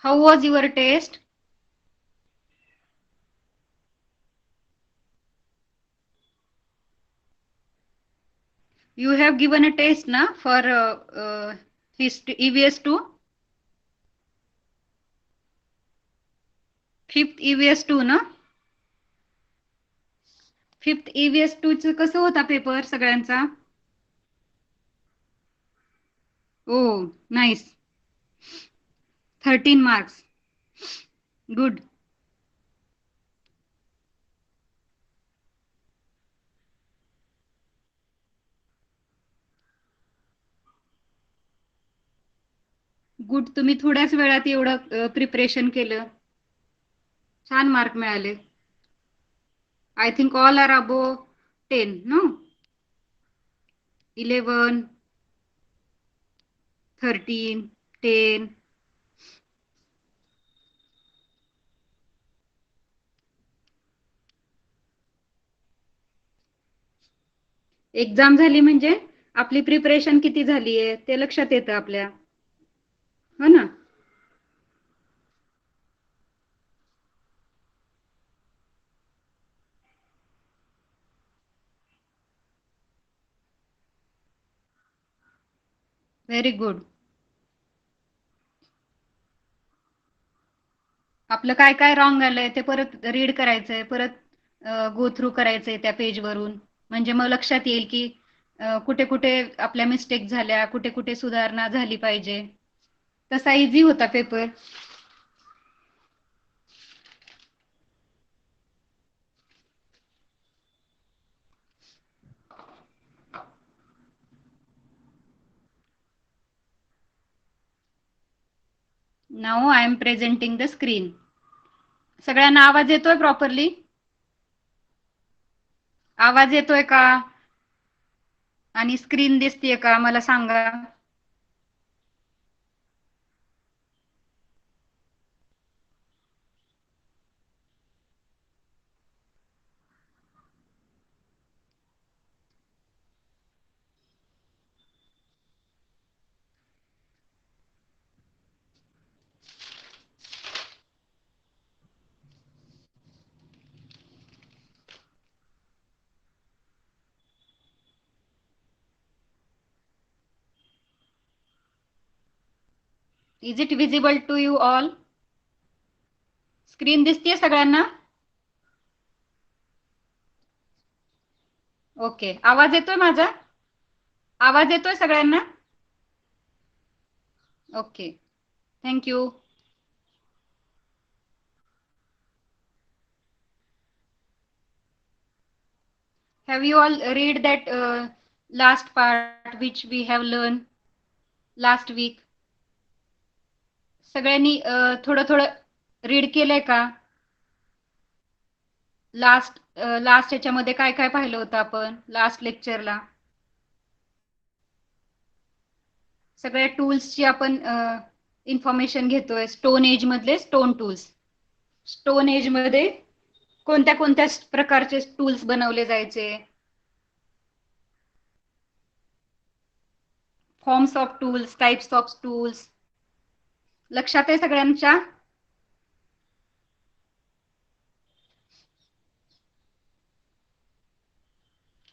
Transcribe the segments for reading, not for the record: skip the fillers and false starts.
How was your test? You have given a test na for history EVS 2, fifth EVS 2 ना. Fifth EVS 2 च कसं होता paper सगळ्यांचा? Oh nice. 13 marks. Good. Good. तुम्ही थोड्याच वेळात एवढं प्रिपरेशन केलं. छान मार्क मिळाले. I think all are above 10 no. 11, 13, 10. Exam झाली म्हणजे आपली प्रिपरेशन किती झाली आहे ते लक्षात येतं आपल्या, हो ना. Very good. आपलं काय काय रॉंग आलंय ते परत रीड करायचंय, परत गो थ्रू करायचंय त्या पेजवरून, म्हणजे मग लक्षात येईल की कुठे कुठे आपल्या मिस्टेक झाल्या, कुठे कुठे सुधारणा झाली पाहिजे. तसा इझी होता paper. Now I am presenting the screen. सगळ्यांना आवाज येतोय प्रॉपरली? आवाज येतोय का आणि स्क्रीन दिसतीये का मला सांगा. Is it visible to you all? Screen दिसतीये सगळ्यांना? ओके. आवाज येतोय माझा? आवाज येतोय सगळ्यांना? Okay. Thank you. Have you all read that last part which we have learned last week? सगळ्यांनी थोडं थोडं रीड केलंय का? लास्ट याच्यामध्ये काय काय पाहिलं होतं आपण लास्ट लेक्चरला? सगळ्या टूल्सची आपण इन्फॉर्मेशन घेतोय. स्टोन एज मधले स्टोन टूल्स. स्टोन एज मध्ये कोणत्या कोणत्या प्रकारचे टूल्स बनवले जायचे, forms of tools, types of tools. लक्षात आहे सगळ्यांच्या?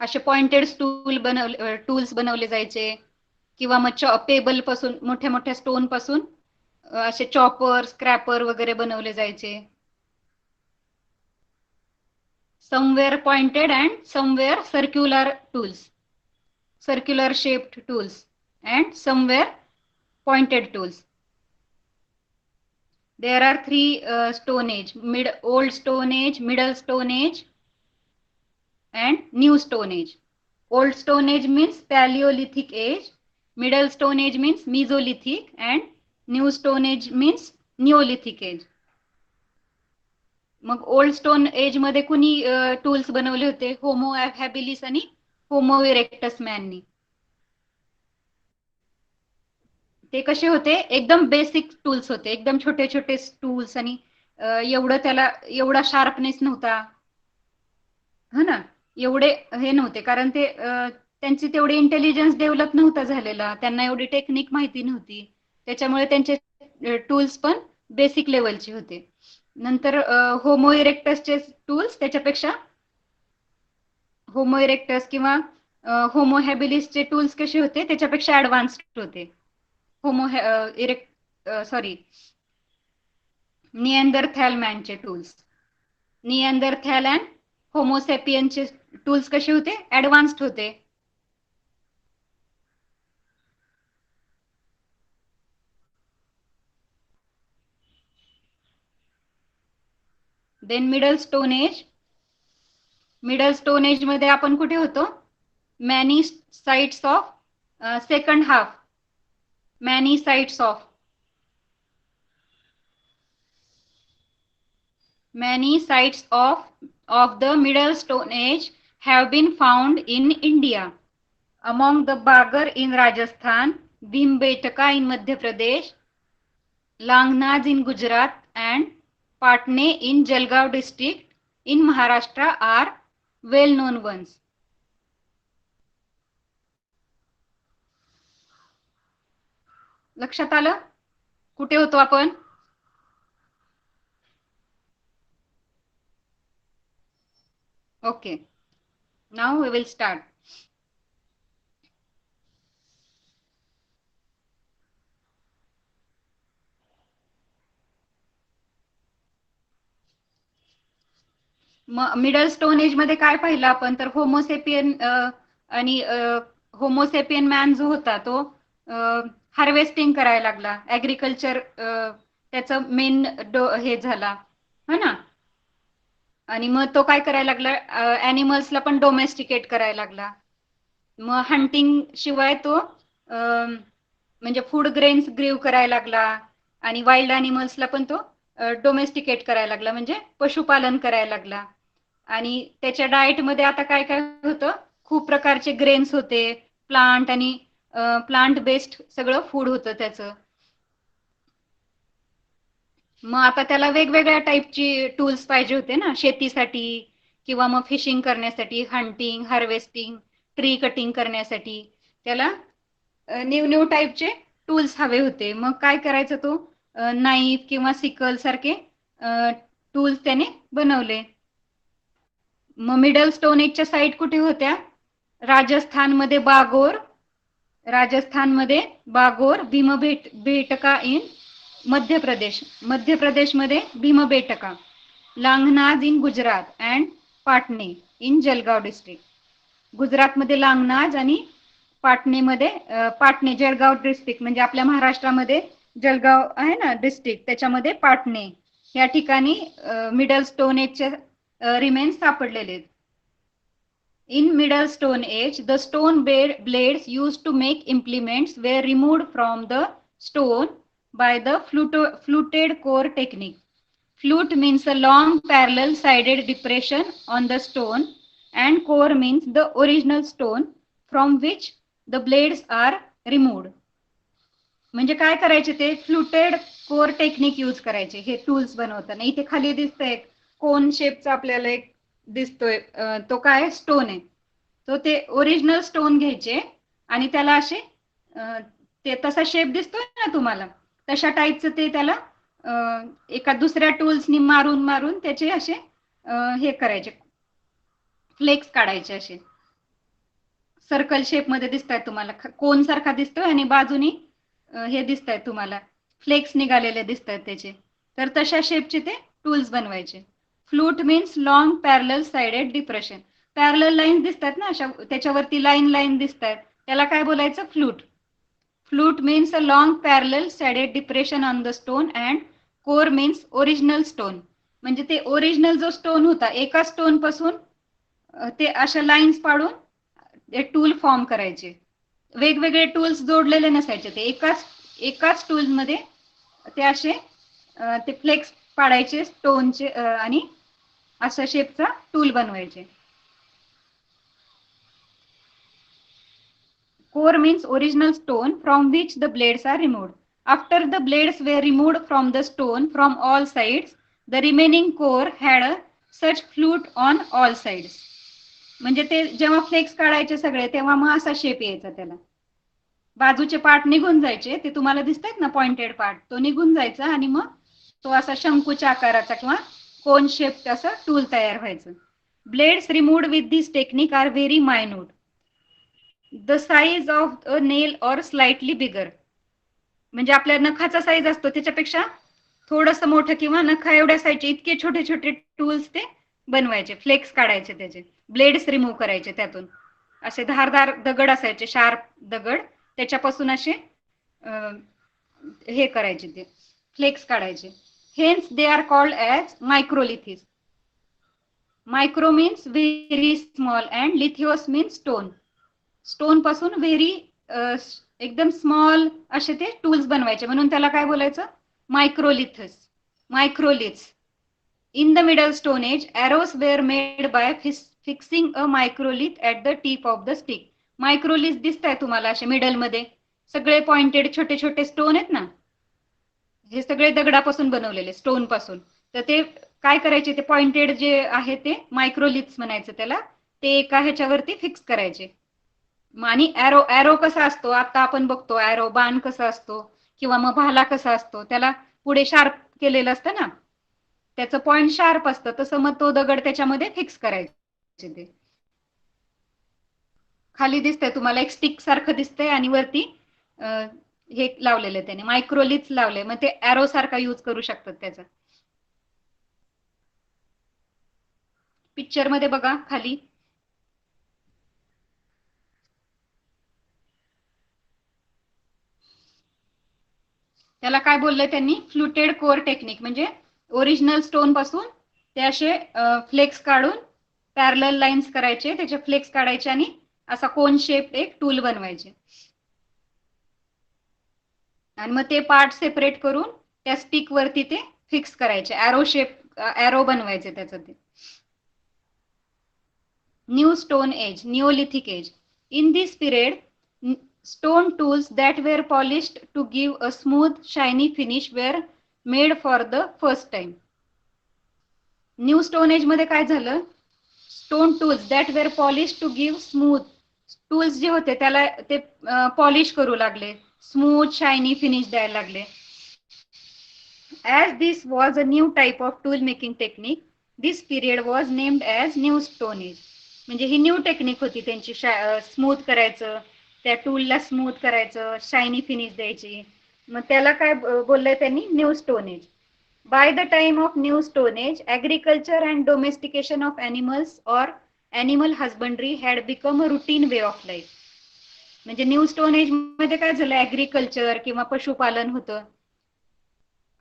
असे पॉइंटेड टूल्स बनवले जायचे, किंवा मग पेबल पासून, मोठ्या मोठ्या स्टोन पासून असे चॉपर, स्क्रॅपर वगैरे बनवले जायचे. Somewhere pointed and somewhere circular tools, circular shaped tools, and somewhere pointed tools. There are three stone age: old stone age, middle stone age, and new stone age. Old stone age means Paleolithic age, middle stone age means Mesolithic, and new stone age means Neolithic age. मग old stone age मध्ये कुणी tools बनवले होते? Homo हॅबिलिस आणि homo erectus मॅननी. ते कसे होते? एकदम बेसिक टूल्स होते, एकदम छोटे छोटे टूल्स, आणि एवढं त्याला एवढा शार्पनेस नव्हता, हो ना. एवढे हे नव्हते, कारण ते त्यांची तेवढी इंटेलिजन्स डेव्हलप नव्हता झालेला, त्यांना एवढी टेक्निक माहिती नव्हती, त्याच्यामुळे त्यांचे टूल्स पण बेसिक लेवलचे होते. नंतर होमो इरेक्टसचे टूल्स त्याच्यापेक्षा होमो इरेक्टस किंवा होमो हॅबिलिसचे टूल्स कसे होते त्याच्यापेक्षा ऍडव्हान्स्ड होते. होमो सॉरी निअँडरथॅल मॅनचे टूल्स, निअँडरथॅल अँड होमोसेपियनचे टूल्स कसे होते, ऍडव्हान्स्ड होते. Then middle stone age, middle stone age मध्ये आपण कुठे होतो, many sites of second half, many sites of the middle stone age have been found in India. Among the Bagar in Rajasthan, Bhimbetka in Madhya Pradesh, Langnaz in Gujarat and Patne in Jalgaon district in Maharashtra are well known ones. लक्षात आलं कुठे होतो आपण? Okay, now we will start. Middle stone age मध्ये काय पाहिलं आपण तर होमोसेपियन आणि होमोसेपियन मॅन जो होता तो हार्वेस्टिंग करायला लागला, ऍग्रिकल्चर त्याचं मेन हे झाला है ना. आणि मग तो काय करायला लागला, ऍनिमल्सला पण डोमेस्टिकेट करायला लागला. मग हंटिंग शिवाय तो म्हणजे फूड ग्रेन्स ग्रीव करायला लागला आणि वाईल्ड ॲनिमल्सला पण तो डोमेस्टिकेट करायला लागला, म्हणजे पशुपालन करायला लागला. आणि त्याच्या डाएट मध्ये आता काय काय होतं, खूप प्रकारचे ग्रेन्स होते, प्लांट आणि प्लांट बेस्ड सगळं फूड होतं त्याचं. मग आता त्याला वेगवेगळ्या टाईपची टूल्स पाहिजे होते ना शेतीसाठी किंवा मग फिशिंग करण्यासाठी, हंटिंग, हार्वेस्टिंग, ट्री कटिंग करण्यासाठी त्याला न्यू न्यू टाईपचे टूल्स हवे होते. मग काय करायचं, तो नाईफ किंवा सिकल सारखे टूल्स त्याने बनवले. मग मिडल स्टोन एजच्या साईट कुठे होत्या, राजस्थानमध्ये बागोर, भीमबेटका इन मध्य प्रदेश, मध्य प्रदेशमध्ये Bhimbetka, Langhnaj in Gujarat and Patne in Jalgaon district. गुजरातमध्ये लांगनाज आणि पाटणेमध्ये पाटणे जळगाव डिस्ट्रिक्ट म्हणजे आपल्या महाराष्ट्रामध्ये जळगाव आहे ना डिस्ट्रिक्ट, त्याच्यामध्ये पाटणे या ठिकाणी मिडल स्टोन एजचे रिमेन्स सापडलेले आहेत. In middle stone age, the stone blades used to make implements were removed from the stone by the fluted core technique. Flute means a long parallel sided depression on the stone and core means the original stone from which the blades are removed. म्हणजे काय करायचे, ते फ्लुटेड core technique use करायचे हे tools बनवताना. इथे खाली दिसतंय कोन शेपचा आपल्याला एक दिसतोय, तो काय स्टोन आहे, तो ते ओरिजिनल स्टोन घ्यायचे आणि त्याला असे ते तसा शेप दिसतोय ना तुम्हाला, तशा टाईपचं ते त्याला एका दुसऱ्या टूल्सनी मारून मारून त्याचे असे हे करायचे, फ्लेक्स काढायचे. असे सर्कल शेप मध्ये दिसतायत तुम्हाला, कोन सारखा दिसतोय आणि बाजूनी हे दिसतायत तुम्हाला फ्लेक्स निघालेले दिसतायत त्याचे, तर तशा शेपचे ते टूल्स बनवायचे. Flute means long parallel sided depression, parallel line दिसतात ना अशा, त्याच्यावरती लाईन लाईन दिसतात, त्याला काय बोलायचं, flute. Flute means a long parallel sided depression on the stone and core means original stone. म्हणजे ते ओरिजिनल जो स्टोन होता एका स्टोन पासून ते अशा लाईन्स पाडून ते टूल फॉर्म करायचे. वेगवेगळे टूल्स जोडलेले नसायचे, ते एकाच टूल मध्ये ते असे ते फ्लेक्स पाडायचे स्टोनचे आणि अशा शेपचा टूल बनवायचे. Core means original stone from which the blades are removed. After the blades were removed from the stone from all sides, the remaining core had a such flute on all sides. म्हणजे ते जेव्हा flex काढायचे सगळे तेव्हा मग असा shape यायचा त्याला. बाजूचे पार्ट निघून जायचे, ते तुम्हाला दिसतात ना पॉइंटेड पार्ट, तो निघून जायचा आणि मग तो असा शंकूच्या आकाराचा किंवा कोन शेप असं टूल तयार व्हायचं. Blades removed with this technique are very minute, the size of a nail or slightly bigger. म्हणजे आपल्या नखाचा साईज असतो त्याच्यापेक्षा थोडंसं मोठं किंवा नखा एवढ्या साईजचे इतके छोटे छोटे टूल्स ते बनवायचे, फ्लेक्स काढायचे त्याचे, ब्लेड्स रिमूव्ह करायचे त्यातून. असे धारदार दगड असायचे, शार्प दगड, त्याच्यापासून असे हे करायचे, ते फ्लेक्स काढायचे. Hence they are called as microliths. Micro means very small and lithos means stone. Stone पासून व्हेरी एकदम स्मॉल असे ते टूल्स बनवायचे, म्हणून त्याला काय बोलायचं, मायक्रोलिथस, मायक्रोलिथ्स. In the middle stone age, arrows were made by fixing a microlith at the tip of the stick. मायक्रोलिथ दिसताय तुम्हाला असे मिडल मध्ये सगळे पॉइंटेड छोटे छोटे स्टोन आहेत ना, हे सगळे दगडापासून बनवलेले, स्टोन पासून. तर ते काय करायचे, ते पॉइंटेड जे आहे ते मायक्रोलिथ्स म्हणायचं त्याला, ते एका ह्याच्यावरती फिक्स करायचे. आणि ॲरो, ॲरो कसा असतो आता आपण बघतो, ॲरो बाण कसा असतो किंवा मग भाला कसा असतो, त्याला पुढे शार्प केलेलं असतं ना, त्याचं पॉइंट शार्प असतं, तसं मग तो दगड त्याच्यामध्ये फिक्स करायचे. ते खाली दिसतंय तुम्हाला एक स्टिक सारखं दिसतंय आणि वरती हे लावलेलं आहे त्याने, मायक्रोलिथ्स लावले, मग ते ॲरो सारखा यूज करू शकतात त्याचा. पिक्चर मध्ये बघा खाली, त्याला काय बोललंय त्यांनी, फ्लुटेड कोर टेक्निक. म्हणजे ओरिजिनल स्टोन पासून ते असे फ्लेक्स काढून पॅरलल लाईन्स करायचे, त्याचे फ्लेक्स काढायचे आणि असा कोन शेप एक टूल बनवायचे, आणि मग ते पार्ट सेपरेट करून त्या स्टिक वरती ते फिक्स करायचे, ॲरो शेप, ॲरो बनवायचे त्याचं ते. New stone age, neolithic age. In this period, stone tools that were polished to give a smooth, shiny finish were made for the first time. New stone age मध्ये काय झालं, stone tools that were polish to give smooth, tools जे होते त्याला ते polish करू लागले, smooth shiny finish द्यायला लागले. As this was a new type of tool making technique, this period was named as New Stone Age. म्हणजे ही new technique होती त्यांची, स्मूथ करायचं, त्या टूलला स्मूथ करायचं, शायनी फिनिश द्यायची, मग त्याला काय बोललंय त्यांनी, new stone age. By the time of New Stone Age, agriculture and domestication of animals or animal husbandry had become a routine way of life. म्हणजे न्यू स्टोन एज मध्ये काय झालं, ऍग्रिकल्चर किंवा पशुपालन होतं.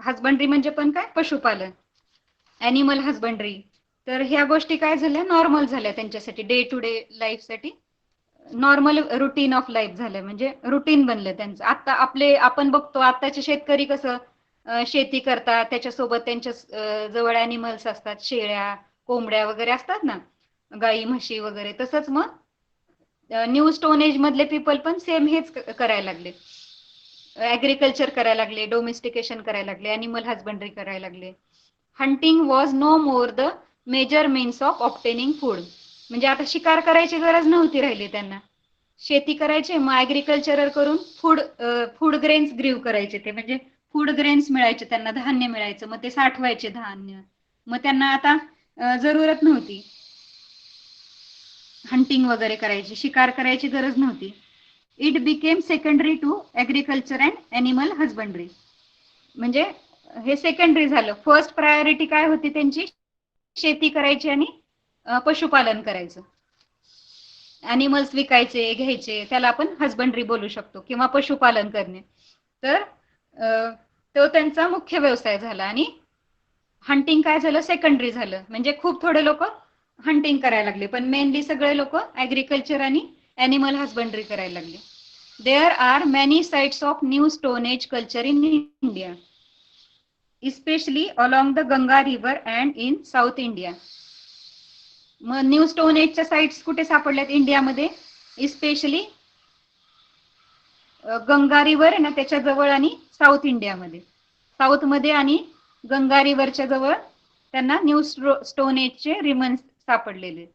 हजबंड्री म्हणजे पण काय, पशुपालन, ॲनिमल हजबंड्री. तर ह्या गोष्टी काय झाल्या, नॉर्मल झाल्या त्यांच्यासाठी, डे टू डे लाईफ साठी नॉर्मल रुटीन ऑफ लाईफ झालं, म्हणजे रुटीन बनलं त्यांचं. आता आपण बघतो आताचे शेतकरी कसं शेती करतात, त्याच्यासोबत त्यांच्या जवळ ॲनिमल्स असतात, शेळ्या कोंबड्या वगैरे असतात ना, गाई म्हशी वगैरे. तसंच मग न्यू स्टोन एज मधले पीपल पण सेम हेच करायला लागले, ऍग्रिकल्चर करायला लागले, डोमेस्टिकेशन करायला लागले, ॲनिमल हजबंड्री करायला लागले. Hunting was no more the major means of obtaining food. म्हणजे आता शिकार करायची गरज नव्हती राहिली त्यांना, शेती करायचे, मग ऍग्रिकल्चर करून फूड ग्रेन्स ग्रीव करायचे, ते म्हणजे फूड ग्रेन्स मिळायचे त्यांना, धान्य मिळायचं, मग ते साठवायचे धान्य, मग त्यांना आता जरूरत नव्हती हंटिंग वगैरे करायची, शिकार करायची गरज नव्हती. It became secondary to agriculture and animal husbandry. म्हणजे हे सेकंडरी झालं. फर्स्ट प्रायोरिटी काय होती त्यांची, शेती करायची आणि पशुपालन करायचं, ॲनिमल्स विकायचे घ्यायचे, त्याला आपण हजबंड्री बोलू शकतो, किंवा पशुपालन करणे. तर तो त्यांचा मुख्य व्यवसाय झाला, आणि हंटिंग काय झालं, सेकंडरी झालं. म्हणजे खूप थोडे लोक हंटिंग करायला लागले, पण मेनली सगळे लोक ऍग्रिकल्चर आणि ॲनिमल हजबंड्री करायला लागले. There are many sites of new stone age culture in India, especially along the Ganga river and in south India. मग न्यू स्टोन एजच्या साइट्स कुठे सापडल्यात इंडियामध्ये, इस्पेशली गंगा रिव्हर ना त्याच्या जवळ आणि साऊथ इंडियामध्ये, साऊथ मध्ये आणि गंगा रिव्हरच्या जवळ त्यांना न्यू स्टोन एजचे रिमन्स सापडलेले.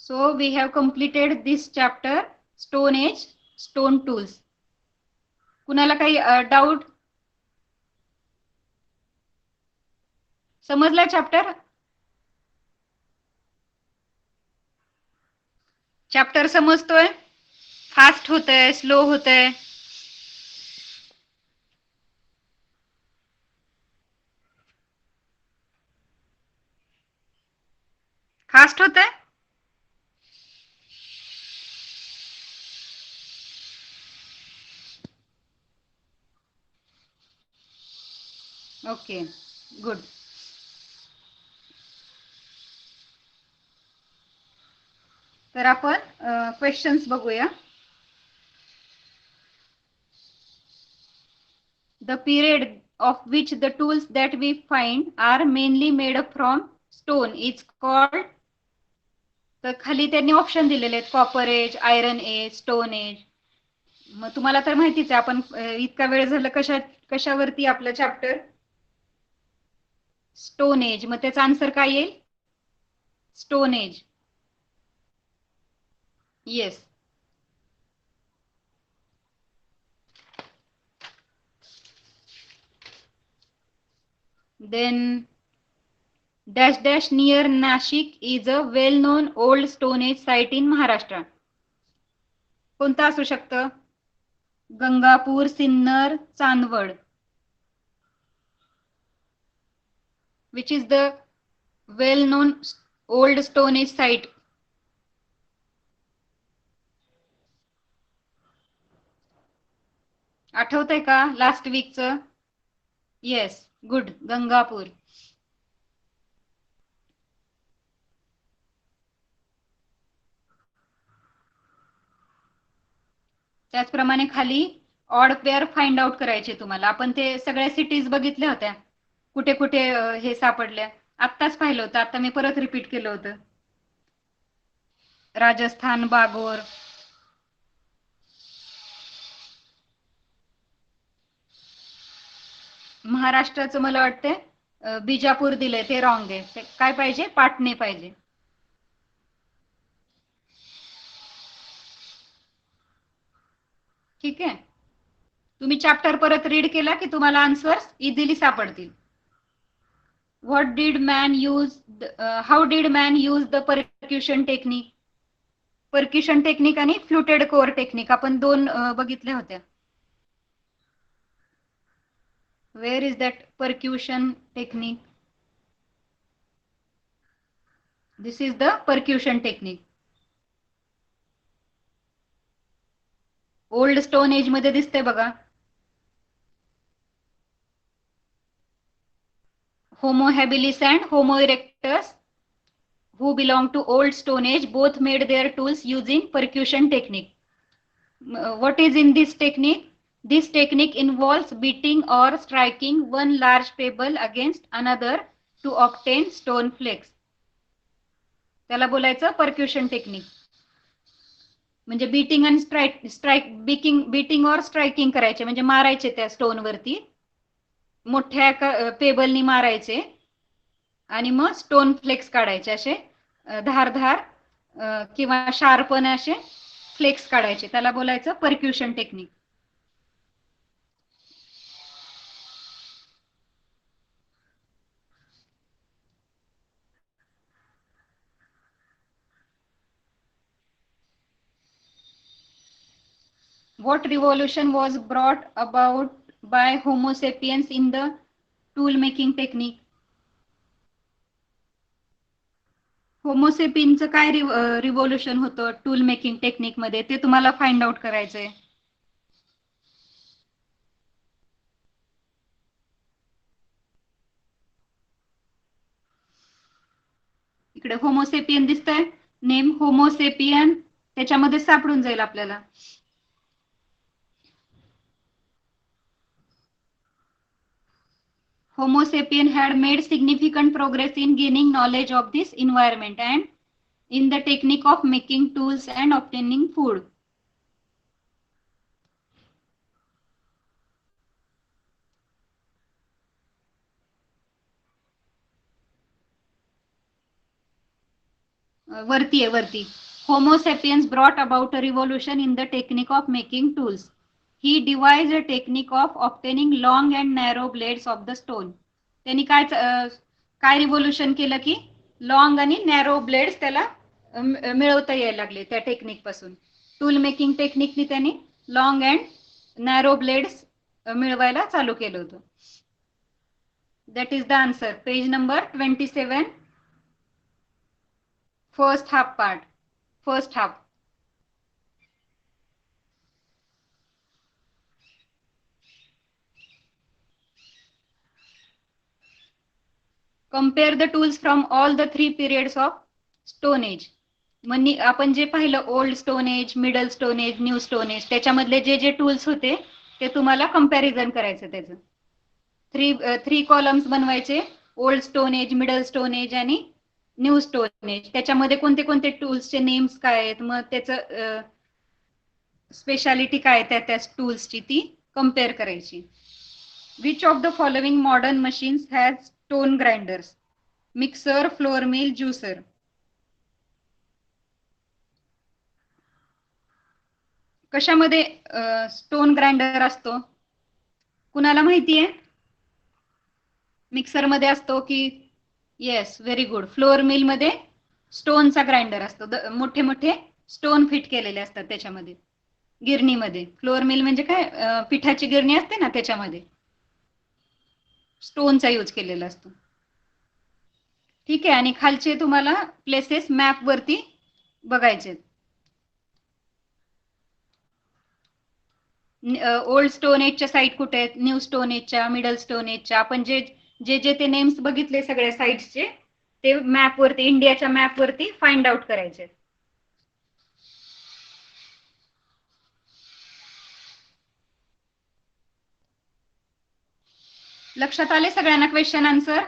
So we have completed this chapter, Stone Age, Stone Tools. कुणाला काही डाऊट? समजला चॅप्टर? चॅप्टर समजतोय? फास्ट होतंय, स्लो होतंय? फास्ट होतंय? Okay, good. तर आपण क्वेश्चन्स बघूया. The period of which the tools that we find are mainly made up from stone is called. तर खाली त्यांनी ऑप्शन दिलेले आहेत, copper age, iron age, stone age. मग तुम्हाला तर माहितीच आहे, आपण इतका वेळ झाला कशावरती आपलं चॅप्टर? Stone age. मग त्याचा आन्सर काय येईल? Stone age. Yes. Then dash dash near Nashik is a well-known old Stone Age site in Maharashtra. कोणतं असू शकतं? Gangapur, Sinnar, Chandwad. Which is the well-known old Stone Age site? आठवतंय का लास्ट वीकचं? Yes, good, Gangapur. त्याचप्रमाणे खाली ऑड पेअर फाइंड आउट करायचे तुम्हाला. आपण ते सगळ्या सिटीज बघितल्या होत्या, कुठे कुठे हे सापडल्या. आत्ताच पाहिलं होतं, आता मी परत रिपीट केलं होतं. राजस्थान, बागोर. महाराष्ट्राचं मला वाटतंय बिजापूर दिलंय, ते रॉंग आहे. काय पाहिजे? पाटणे पाहिजे. ठीक आहे, तुम्ही चॅप्टर परत रीड केला की तुम्हाला आन्सर्स इझिली सापडतील. What did man use, how did man use the percussion technique? Percussion technique आणि फ्लुटेड कोअर टेक्निक आपण दोन बघितल्या होत्या. Where is that percussion technique? This is the percussion technique. Old stone age मध्ये दिसते बघा. Homo habilis and Homo erectus, who belong to old stone age, both made their tools using percussion technique. What is in this technique? This technique involves beating or striking one large pebble against another to obtain stone flakes. त्याला बोलायचं परक्युशन technique. म्हणजे beating आणि beating और striking करायचे, म्हणजे मारायचे त्या stone वरती, मोठ्या पेबलनी मारायचे आणि मग स्टोन फ्लेक्स काढायचे. असे धारधार किंवा शार्पन असे फ्लेक्स काढायचे, त्याला बोलायचं परक्युशन technique. What revolution was brought about by Homo sapiens in the tool making technique? होमोसेपियनचं काय रिव्होल्युशन होतं टूल मेकिंग टेक्निक मध्ये, ते तुम्हाला फाइंड आउट करायचंय. इकडे होमोसेपियन दिसतंय, नेम होमोसेपियन, त्याच्यामध्ये सापडून जाईल आपल्याला. Homo sapien had made significant progress in gaining knowledge of this environment and in the technique of making tools and obtaining food. वरती. Homo sapiens brought about a revolution in the technique of making tools. He devise a technique of obtaining long and narrow blades of the stone. त्यांनी काय revolution केलं की long आणि narrow blades त्याला मिळवता यायला लागले त्या टेक्निक पासून. टूल मेकिंग टेक्निकनी त्यांनी लॉंग अँड नॅरो ब्लेड्स मिळवायला चालू केलं होतं. That is the answer. Page number 27, first half part, first half. Compare the tools from all the 3 periods of stone age. म्हणजे आपण जे पाहिलं old stone age, middle stone age, new stone age, त्याच्यामधले जे जे टूल्स होते ते तुम्हाला कंपॅरिझन करायचं त्याचं. थ्री कॉलम्स बनवायचे, old stone age, middle stone age आणि न्यू स्टोन एज. त्याच्यामध्ये कोणते कोणते टूल्सचे नेम्स काय आहेत, मग त्याचं स्पेशालिटी काय त्या त्या टूल्सची ती कंपेअर करायची. Which of the following modern machines has stone grinders? Mixer, flour mill, juicer. कशामध्ये स्टोन ग्राइंडर असतो? कुणाला माहिती आहे? मिक्सर मध्ये असतो की? Yes, very good. Flour mill मध्ये स्टोनचा ग्राइंडर असतो, मोठे मोठे स्टोन फिट केलेले असतात त्याच्यामध्ये. गिरणीमध्ये फ्लोर मिल म्हणजे काय, पिठाची गिरणी असते ना, त्याच्यामध्ये स्टोनचा यूज केलेला असतो. ठीक आहे. आणि खालचे तुम्हाला प्लेसेस मॅप वरती बघायचे. ओल्ड स्टोन एजच्या साईट कुठे आहेत, न्यू स्टोन एजच्या, मिडल स्टोन एजच्या. आपण जे जे जे ते नेम्स बघितले सगळ्या साईट्सचे, ते मॅप वरती, इंडियाच्या मॅप वरती फाइंड आउट करायचे. लक्षात आले सगळ्यांना question answer?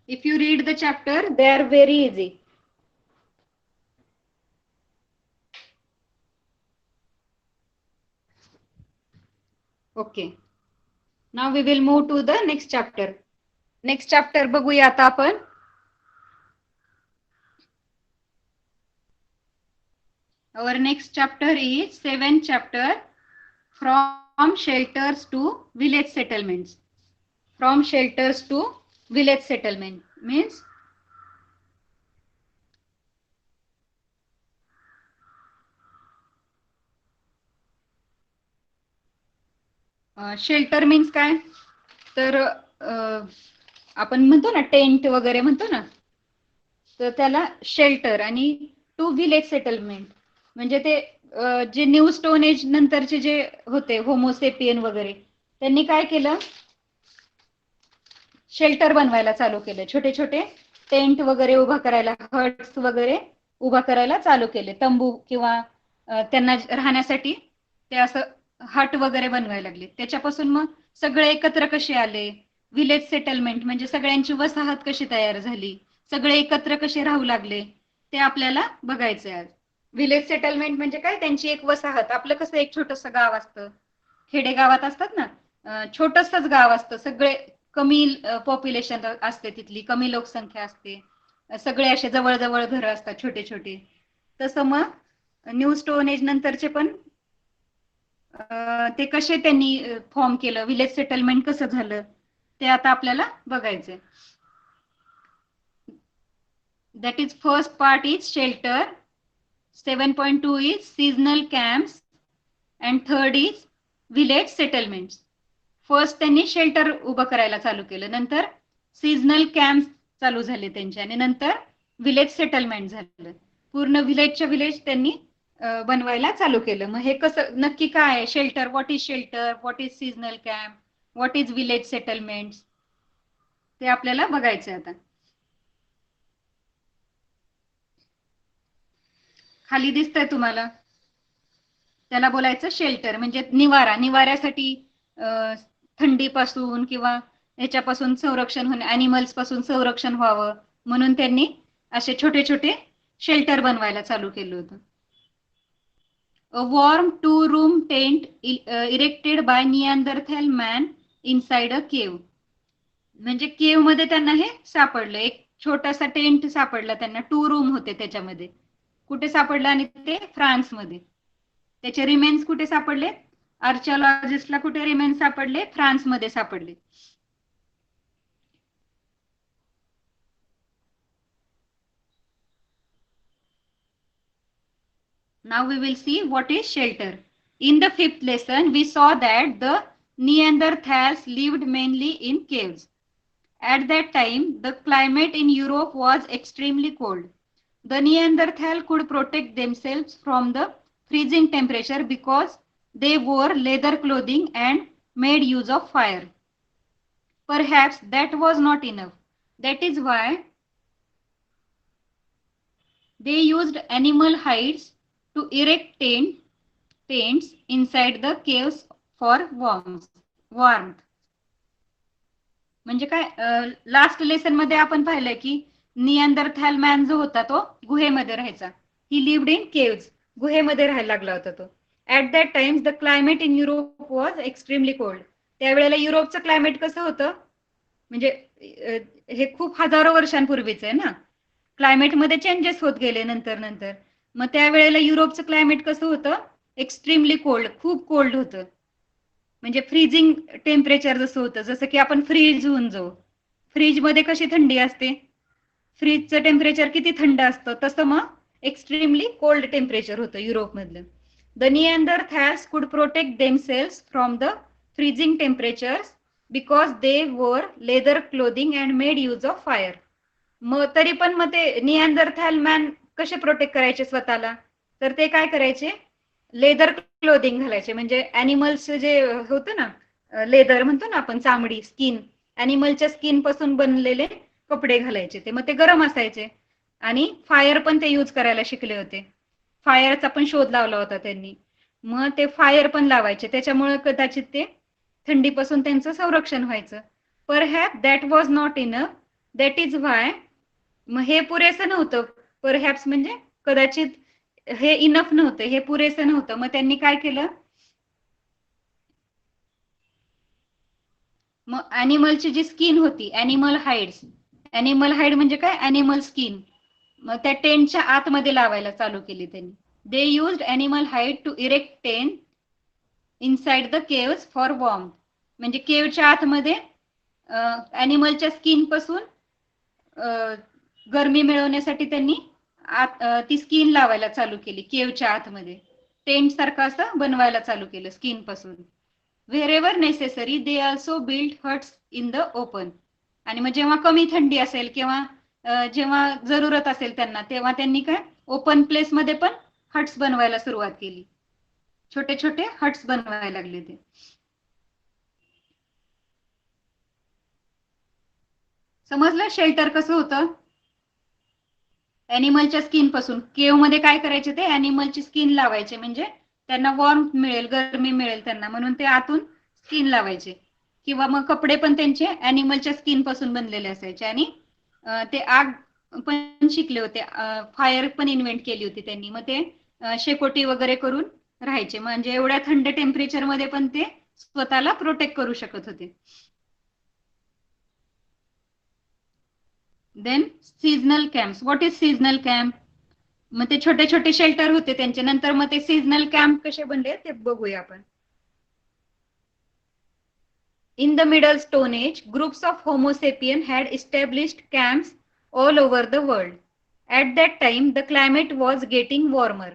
If you read the chapter, they are very easy. Okay. Now we will move to the next chapter. Next chapter बघूया आता आपण. Our next chapter is 7th chapter, from shelters to village settlements. From shelters to village settlement means shelter means काय, तर आपण म्हणतो ना tent वगैरे म्हणतो ना, तर त्याला शेल्टर. आणि टू विलेज सेटलमेंट म्हणजे ते जे न्यू स्टोन एज नंतरचे जे होते होमोसेपियन वगैरे, त्यांनी काय केलं, शेल्टर बनवायला चालू केलं. छोटे छोटे टेंट वगैरे उभा करायला, हट्स वगैरे उभा करायला चालू केले. तंबू किंवा त्यांना राहण्यासाठी ते असं हट वगैरे बनवायला लागले. त्याच्यापासून मग सगळे एकत्र कसे आले, विलेज सेटलमेंट म्हणजे सगळ्यांची वसाहत कशी तयार झाली, सगळे एकत्र कसे राहू लागले, ते आपल्याला बघायचंय आज. विलेज सेटलमेंट म्हणजे काय, त्यांची एक वसाहत. आपलं कसं एक छोटस गाव असतं, खेडेगावात असतात ना, छोटसच गाव असतं, सगळे कमी पॉप्युलेशन असते तिथली, कमी लोकसंख्या असते, सगळे असे जवळ घरं असतात छोटे छोटे. तसं मग न्यू स्टोन एज नंतरचे पण ते कसे त्यांनी फॉर्म केलं, विलेज सेटलमेंट कसं झालं, ते आता आपल्याला बघायचंय. That is first part is shelter, 7.2 is seasonal camps and third is village settlement. First त्यांनी शेल्टर उभं करायला चालू केलं, नंतर सीजनल कॅम्प चालू झाले त्यांचे, आणि नंतर विलेज सेटलमेंट झालं. पूर्ण विलेजच्या विलेज त्यांनी बनवायला चालू केलं. मग हे कसं नक्की काय आहे shelter, what is shelter, what is seasonal camp, what is village settlement, ते आपल्याला बघायचंय आता. खाली दिसतंय तुम्हाला, त्याला बोलायचं शेल्टर. म्हणजे निवारा, निवाऱ्यासाठी थंडीपासून किंवा ह्याच्यापासून संरक्षण होणे, अॅनिमल्स पासून संरक्षण व्हावं म्हणून त्यांनी असे छोटे छोटे शेल्टर बनवायला चालू केलं होतं. A warm 2-room tent erected by Neanderthal man inside a cave. म्हणजे केव मध्ये त्यांना हे सापडलं, एक छोटासा टेंट सापडला त्यांना, 2 रूम होते त्याच्यामध्ये. कुठे सापडलं आणि ते फ्रान्समध्ये. त्याचे रिमेन्स कुठे सापडले? आर्किओलॉजिस्टला कुठे रिमेन्स सापडले? फ्रान्समध्ये सापडले. Now we will see what is shelter. In the 5th lesson, we saw that the Neanderthals lived mainly in caves. At that time, the climate in Europe was extremely cold. The Neanderthal could protect themselves from the freezing temperature because they wore leather clothing and made use of fire. Perhaps that was not enough. That is why they used animal hides to erect tents inside the caves for warmth. म्हणजे काय, last lesson मध्ये आपण पाहिलं की निअँडरथॅल man जो होता तो गुहेमध्ये राहायचा. ही लिव्ड इन केव्स, गुहेमध्ये राहायला लागला होता तो. At that times the climate in Europe was extremely cold. त्यावेळेला युरोपचं क्लायमेट कसं होतं, म्हणजे हे खूप हजारो वर्षांपूर्वीच आहे ना, क्लायमेटमध्ये चेंजेस होत गेले नंतर. मग त्यावेळेला युरोपचं क्लायमेट कसं होतं, एक्स्ट्रीमली कोल्ड, खूप कोल्ड होतं. म्हणजे फ्रीजिंग टेम्परेचर जसं होतं, जसं की आपण फ्रीज होऊन जाऊ. फ्रीजमध्ये कशी थंडी असते, फ्रीजचं टेम्परेचर किती थंड असतं, तसं मग एक्स्ट्रीमली कोल्ड टेम्परेचर होतं युरोपमधलं. The Neanderthals could protect themselves from the freezing temperatures because they wore leather clothing and made use of fire. मग तरी पण मग ते निअँडरथॅल मॅन कसे प्रोटेक्ट करायचे स्वतःला, तर ते काय करायचे, लेदर क्लोथिंग घालायचे. म्हणजे अॅनिमल्स जे होतं ना, लेदर म्हणतो ना आपण, चामडी, स्किन, अॅनिमलच्या स्किन पासून बनलेले कपडे घालायचे. ते मग ते गरम असायचे आणि फायर पण ते यूज करायला शिकले होते. फायरचा पण शोध लावला होता त्यांनी. मग ते फायर पण लावायचे, त्याच्यामुळे कदाचित ते थंडीपासून त्यांचं संरक्षण व्हायचं. Perhaps that was not enough, that is why. मग हे पुरेसं नव्हतं. परहॅप्स म्हणजे कदाचित हे इनफ नव्हतं, हे पुरेसं नव्हतं. मग त्यांनी काय केलं, मग अॅनिमलची जी स्किन होती, अॅनिमल हाईड म्हणजे काय, अॅनिमल स्किन, मग त्या टेंटच्या आतमध्ये लावायला चालू केली त्यांनी. They used animal hide to erect tent inside the caves for warm. म्हणजे केवच्या आतमध्ये अॅनिमलच्या स्किन पासून गरमी मिळवण्यासाठी त्यांनी ती स्किन लावायला चालू केली. केवच्या आतमध्ये टेंट सारखं असं बनवायला चालू केलं स्किन पासून. Wherever necessary they also build huts in the open. आणि मग जेव्हा कमी थंडी असेल किंवा जेव्हा जरूरत असेल त्यांना, तेव्हा त्यांनी काय, ओपन प्लेस मध्ये पण हट्स बनवायला सुरुवात केली. छोटे छोटे हट्स बनवायला लागले ते. समजलं शेल्टर कसं होतं, अॅनिमलच्या स्किन पासून. केव मध्ये काय करायचे, ते अॅनिमलची स्किन लावायचे, म्हणजे त्यांना वॉर्म मिळेल, गरमी मिळेल त्यांना, म्हणून ते आतून स्किन लावायचे. किंवा मग कपडे पण त्यांचे अॅनिमलच्या स्किन पासून बनलेले असायचे. आणि ते आग पण शिकले होते, फायर पण इन्व्हेंट केली होती त्यांनी. मग ते शेकोटी वगैरे करून राहायचे, म्हणजे एवढ्या थंड टेम्परेचर मध्ये पण ते स्वतःला प्रोटेक्ट करू शकत होते. Then seasonal camps. What is seasonal camp? मग ते छोटे छोटे शेल्टर होते त्यांचे. नंतर मग ते सीजनल कॅम्प कसे बनले ते बघूया आपण. In the Middle Stone Age, groups of Homo sapien had established camps all over the world. At that time, the climate was getting warmer.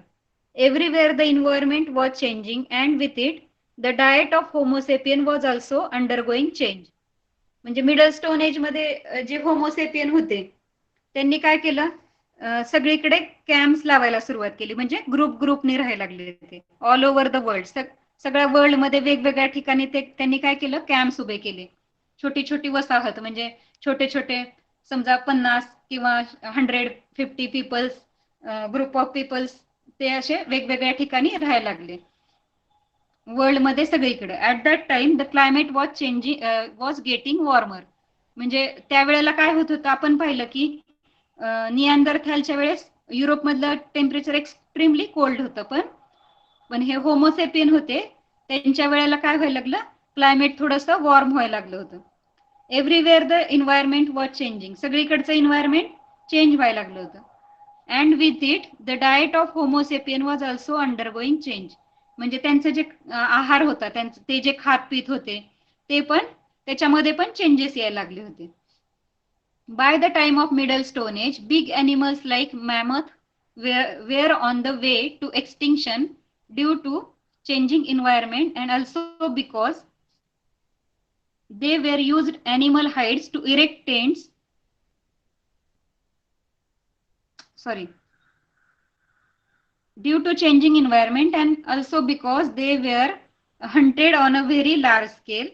Everywhere the environment was changing, and with it, the diet of Homo sapien was also undergoing change. म्हणजे middle stone age मध्ये जे Homo sapien होते त्यांनी काय केलं, सगळीकडे camps लावायला सुरुवात केली. म्हणजे ग्रुपने राहायला लागले ते ऑल ओव्हर द वर्ल्ड. सगळ्या वर्ल्ड मध्ये वेगवेगळ्या ठिकाणी त्यांनी काय केलं, कॅम्प्स उभे केले. छोटी छोटी वसाहत, म्हणजे छोटे छोटे, समजा 50 किंवा 150 पीपल्स, ग्रुप ऑफ पीपल्स, ते असे वेगवेगळ्या ठिकाणी राहायला लागले वर्ल्ड मध्ये सगळीकडे. At that time the climate was getting warmer. म्हणजे त्यावेळेला काय होत होतं, आपण पाहिलं की निअँडरथॅलच्या वेळेस युरोप मधलं टेम्परेचर एक्स्ट्रीमली कोल्ड होतं. पण हे होमोसेपियन होते त्यांच्या वेळेला काय व्हायला लागलं, क्लायमेट थोडंसं वॉर्म व्हायला लागलं होतं. Everywhere the environment was changing. सगळीकडचं एन्व्हायरमेंट चेंज व्हायला लागलं होतं. And with it the diet of homo sapien was also undergoing change. म्हणजे त्यांचं जे आहार होता, त्यांचं ते जे खात पित होते ते पण त्याच्यामध्ये पण चेंजेस यायला लागले होते. By the time of middle stone age, big animals like mammoth were on the way to extinction due to changing environment and also because they were used animal hides to erect tents. Sorry. Due to changing environment and also because they were hunted on a very large scale.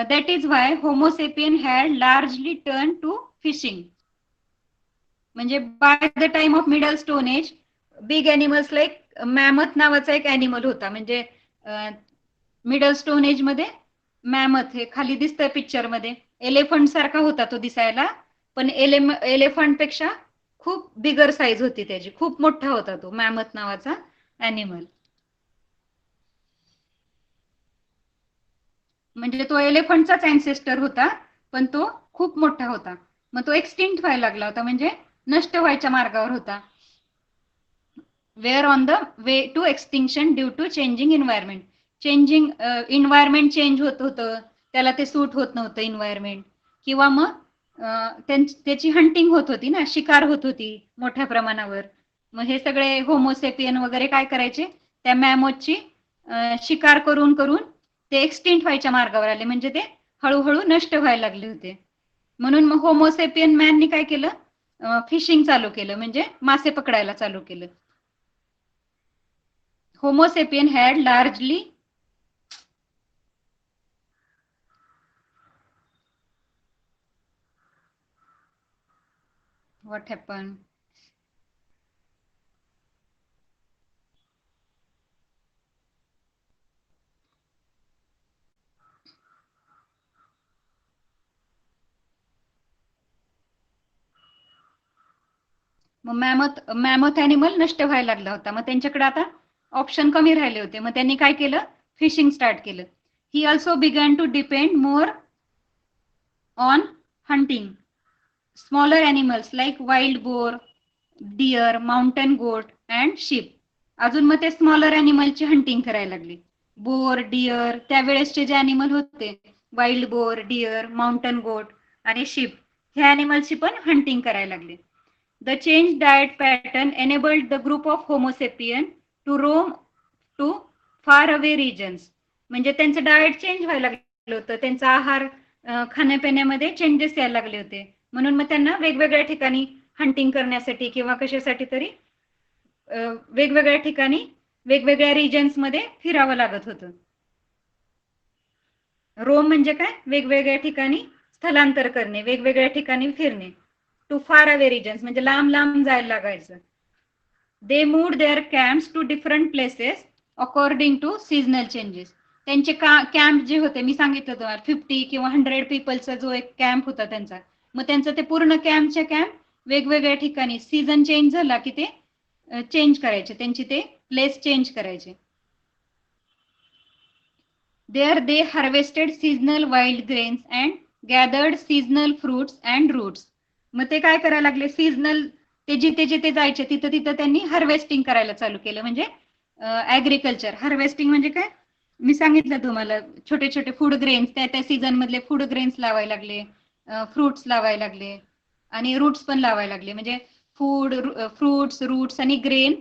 That is why Homo sapien had largely turned to fishing. म्हणजे by the time of middle stone age big animals like mammoth नावाचा एक animal होता. म्हणजे middle stone age मध्ये mammoth हे खाली दिसतंय picture मध्ये, एलिफंट सारखा होता तो दिसायला, पण एलिफंट पेक्षा खूप बिगर साईज होती त्याची, खूप मोठा होता तो मॅमथ नावाचा एनिमल. म्हणजे तो एलिफंटचाच अँसेस्टर होता, पण तो खूप मोठा होता. मग तो एक्सटिंक्ट व्हायला लागला होता, म्हणजे नष्ट व्हायच्या मार्गावर होता. Were on the way to extinction due to changing environment. Changing environment change होत होतं, त्याला ते सूट होत नव्हतं एन्व्हायरमेंट, किंवा मग त्याची हंटिंग होत होती ना, शिकार होत होती मोठ्या प्रमाणावर. मग हे सगळे होमोसेपियन वगैरे काय करायचे, त्या मॅमोथची शिकार करून करून ते एक्सटिंक्ट व्हायच्या मार्गावर आले, म्हणजे ते हळूहळू नष्ट व्हायला लागले होते. म्हणून मग होमोसेपियन मॅननी काय केलं, फिशिंग चालू केलं, म्हणजे मासे पकडायला चालू केलं. Homo sapien had largely what happen. मग मॅमथ ॲनिमल नष्ट व्हायला लागला होता. मग त्यांच्याकडे आता ऑप्शन कमी राहिले होते. मग त्यांनी काय केलं, फिशिंग स्टार्ट केलं. He also began to depend more on hunting smaller animals like wild boar, deer, mountain goat and sheep. अजून मग ते स्मॉलर ॲनिमलची हंटिंग करायला लागली. बोर, डिअर, त्यावेळेसचे जे ॲनिमल होते, वाईल्ड बोर, डिअर, माउंटन गोट आणि शीप, ह्या ॲनिमलची पण हंटिंग करायला लागली. The changed diet pattern enabled the group of Homo sapien to roam to far away regions. म्हणजे त्यांचं डाएट चेंज व्हायला लागलं होतं, त्यांचा आहार खाण्यापिण्यामध्ये चेंजेस यायला लागले होते. म्हणून मग त्यांना वेगवेगळ्या ठिकाणी हंटिंग करण्यासाठी किंवा कशासाठी तरी वेगवेगळ्या ठिकाणी वेगवेगळ्या रिजन्स मध्ये फिरावं लागत होतं. रोम म्हणजे काय, वेगवेगळ्या ठिकाणी स्थलांतर करणे, वेगवेगळ्या ठिकाणी फिरणे. टू फार अवे रिजन्स म्हणजे लांब लांब जायला लागायचं. They moved their camps to different places according to seasonal changes. त्यांचे कॅम्प जे होते, मी सांगितलं तुम्हाला 50 किंवा 100 पीपलचा जो एक कॅम्प होता त्यांचा, मग त्यांचं ते पूर्ण कॅम्पच्या कॅम्प वेगवेगळ्या ठिकाणी सीझन चेंज झाला की ते चेंज करायचे, त्यांची ते प्लेस चेंज करायचे. There they harvested seasonal wild grains and gathered seasonal fruits and roots. मग ते काय करायला लागले, सीजनल ते जिथे जिथे जायचे तिथं तिथं त्यांनी हार्वेस्टिंग करायला चालू केलं. म्हणजे ऍग्रिकल्चर हार्वेस्टिंग म्हणजे काय, मी सांगितलं तुम्हाला, छोटे छोटे फूड ग्रेन्स, त्या त्या सीझन मधले फूड ग्रेन्स लावायला लागले, फ्रुट्स लावायला लागले आणि रूट्स पण लावायला लागले. म्हणजे फूड, फ्रुट्स, रूट्स आणि ग्रेन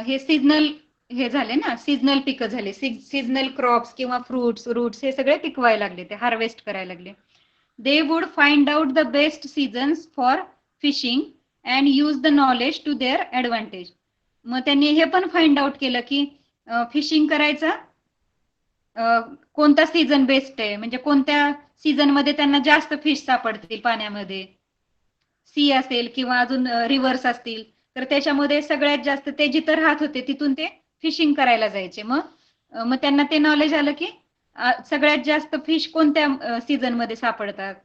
हे सीजनल हे झाले ना, सीजनल पिकं झाले, सीजनल क्रॉप्स किंवा फ्रुट्स, रूट्स हे सगळे पिकवायला लागले, ते हार्वेस्ट करायला लागले. They would find out the best seasons for fishing and use the knowledge to their advantage. मग त्यांनी हे पण फाइंड आउट केलं की फिशिंग करायचा कोणता सीझन बेस्ट आहे, म्हणजे कोणत्या सीझन मध्ये त्यांना जास्त फिश सापडतील पाण्यामध्ये, सी असेल किंवा अजून रिव्हर्स असतील तर त्याच्यामध्ये सगळ्यात जास्त ते जिथं राहत होते तिथून ते फिशिंग करायला जायचे. मग त्यांना ते नॉलेज आलं की सगळ्यात जास्त फिश कोणत्या सीझन मध्ये सापडतात.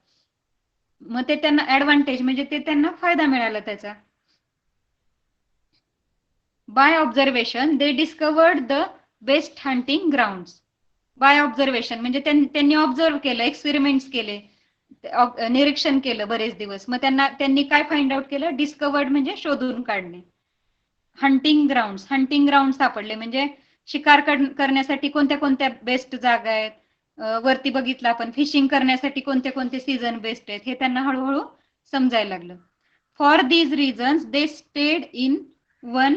मग ते त्यांना ऍडव्हान्टेज म्हणजे ते त्यांना फायदा मिळाला त्याचा. By observation they discovered the best hunting ground. By observation म्हणजे त्यांनी ऑब्झर्व केलं, एक्सपेरिमेंट्स केले, निरीक्षण केलं बरेच दिवस. मग त्यांनी काय फाइंड आउट केलं? डिस्कवर्ड म्हणजे शोधून काढणे. हंटिंग ग्राउंड सापडले, म्हणजे शिकार करण्यासाठी कोणत्या कोणत्या बेस्ट जागा आहेत. वरती बघितलं आपण फिशिंग करण्यासाठी कोणते कोणते सीझन बेस्ट आहेत, हे त्यांना हळूहळू समजायला लागलं. For these reasons they stayed in one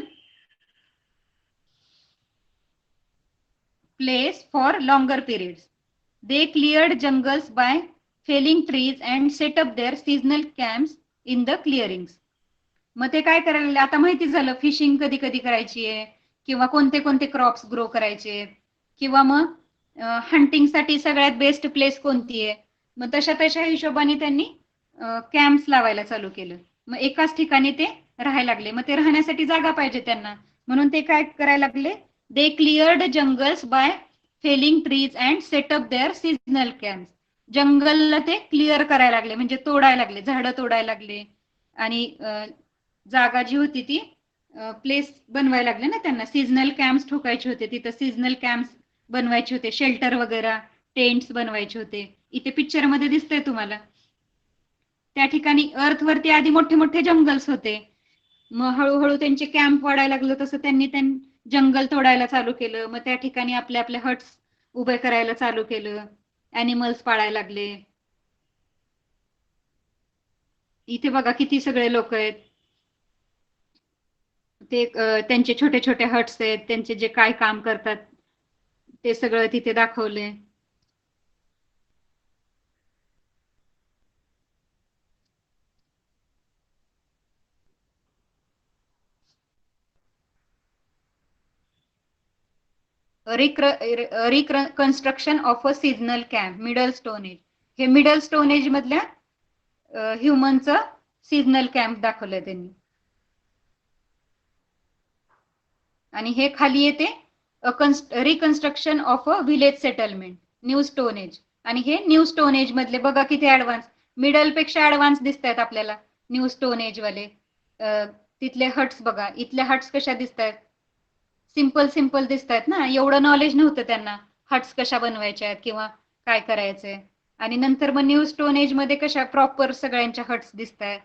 place for longer periods. They cleared jungles by felling trees and set up their seasonal camps in the clearings. मग ते काय करायला, आता माहिती झालं फिशिंग कधी कधी करायची आहे, किंवा कोणते कोणते क्रॉप्स ग्रो करायचे, किंवा मग हंटिंगसाठी सगळ्यात बेस्ट प्लेस कोणती आहे. मग तशा तशा हिशोबाने त्यांनी कॅम्प्स लावायला चालू केलं. मग एकाच ठिकाणी ते राहायला लागले. मग ते राहण्यासाठी जागा पाहिजे त्यांना, म्हणून ते काय करायला लागले? They cleared jungles by felling trees and set up their seasonal camps. जंगलला ते क्लिअर करायला लागले, म्हणजे तोडायला लागले, झाडं तोडायला लागले, आणि जागा जी होती ती प्लेस बनवायला लागले ना त्यांना. सीझनल कॅम्प्स ठोकायचे होते, तिथं सीझनल कॅम्प्स बनवायचे होते, शेल्टर वगैरे टेंट्स बनवायचे होते. इथे पिक्चर मध्ये दिसतंय तुम्हाला. त्या ठिकाणी अर्थ वरती आधी मोठे मोठे जंगल्स होते. मग हळूहळू त्यांचे कॅम्प वाढायला लागलं, तसं त्यांनी जंगल तोडायला चालू केलं. मग त्या ठिकाणी आपले आपले हट्स उभे करायला चालू केलं, ॲनिमल्स पाळायला लागले. इथे बघा किती सगळे लोक आहेत, ते त्यांचे छोटे छोटे हट्स आहेत, त्यांचे जे काय काम करतात ते सगळं तिथे दाखवले. Reconstruction of a seasonal camp middle stone age. हे मिडल स्टोन एज मधल्या ह्युमनचं सीझनल कॅम्प दाखवलंय त्यांनी. आणि हे खाली येते reconstruction of a village settlement new stone age. आणि हे न्यू स्टोन एज मधले बघा किती ऍडव्हान्स, मिडल पेक्षा ऍडव्हान्स दिसत आहेत आपल्याला न्यू स्टोन एज वाले. तिथले हट्स बघा, इथले हट्स कशा दिसत आहेत? सिंपल सिंपल दिसत आहेत ना. एवढं नॉलेज नव्हतं त्यांना हट्स कशा बनवायच्या आहेत किंवा काय करायचंय. आणि नंतर मग न्यू स्टोन एज मध्ये कशा प्रॉपर सगळ्यांच्या हट्स दिसत आहेत,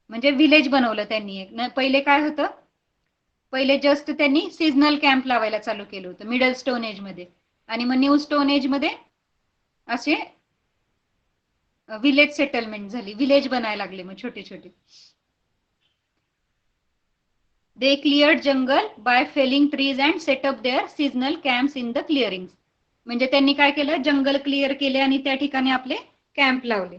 म्हणजे विलेज बनवलं त्यांनी एक. पहिले काय होतं? पहिले जस्ट त्यांनी सीझनल कॅम्प लावायला चालू केलं होतं मिडल स्टोन एज मध्ये, आणि मग न्यू स्टोन एज मध्ये असे विलेज सेटलमेंट झाली, विलेज बनायला लागले मग छोटे छोटे. They cleared jungle by felling trees and set up their seasonal camps in the clearing. म्हणजे त्यांनी काय केलं? जंगल क्लिअर केले आणि त्या ठिकाणी आपले कॅम्प लावले.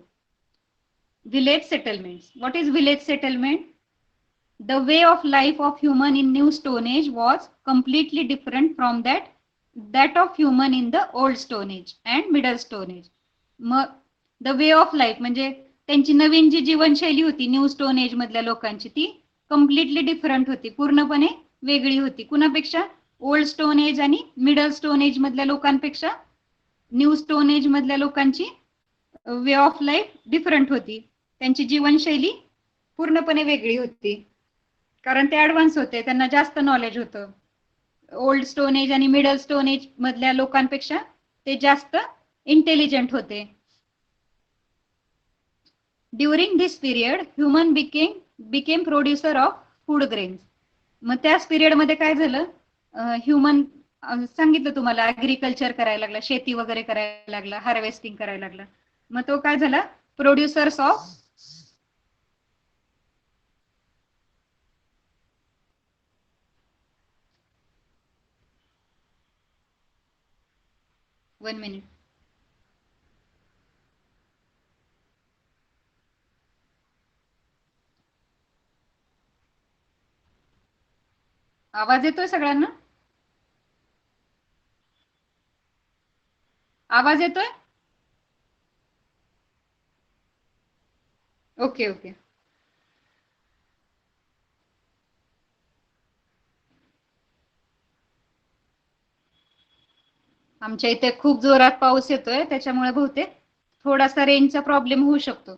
Village settlement. What is village settlement? The way of life of human in New Stone Age was completely different from that of human in the Old Stone Age and Middle Stone Age. मग the way of life म्हणजे त्यांची नवीन जी जीवनशैली होती new stone age मधल्या लोकांची, ती completely different होती, पूर्णपणे वेगळी होती. कुणापेक्षा? ओल्ड स्टोन एज आणि मिडल स्टोन एज मधल्या लोकांपेक्षा न्यू स्टोन एज मधल्या लोकांची वे ऑफ लाईफ डिफरंट होती. त्यांची जीवनशैली पूर्णपणे वेगळी होती, कारण ते ऍडव्हान्स होते, त्यांना जास्त नॉलेज होतं. ओल्ड स्टोन एज आणि मिडल स्टोन एज मधल्या लोकांपेक्षा ते जास्त इंटेलिजंट होते. During this period human became producer of food grains. मग त्याच पिरियड मध्ये काय झालं? ह्युमन सांगितलं तुम्हाला, ऍग्रिकल्चर करायला लागला, शेती वगैरे करायला लागला, हार्वेस्टिंग करायला लागला. मग तो काय झाला? Producers of 1 minute. आवाज येतोय सगळ्यांना? आवाज येतोय? Okay okay. आमच्या इथे खूप जोरात पाऊस येतोय, त्याच्यामुळे बहुतेक थोडासा रेंजचा प्रॉब्लेम होऊ शकतो.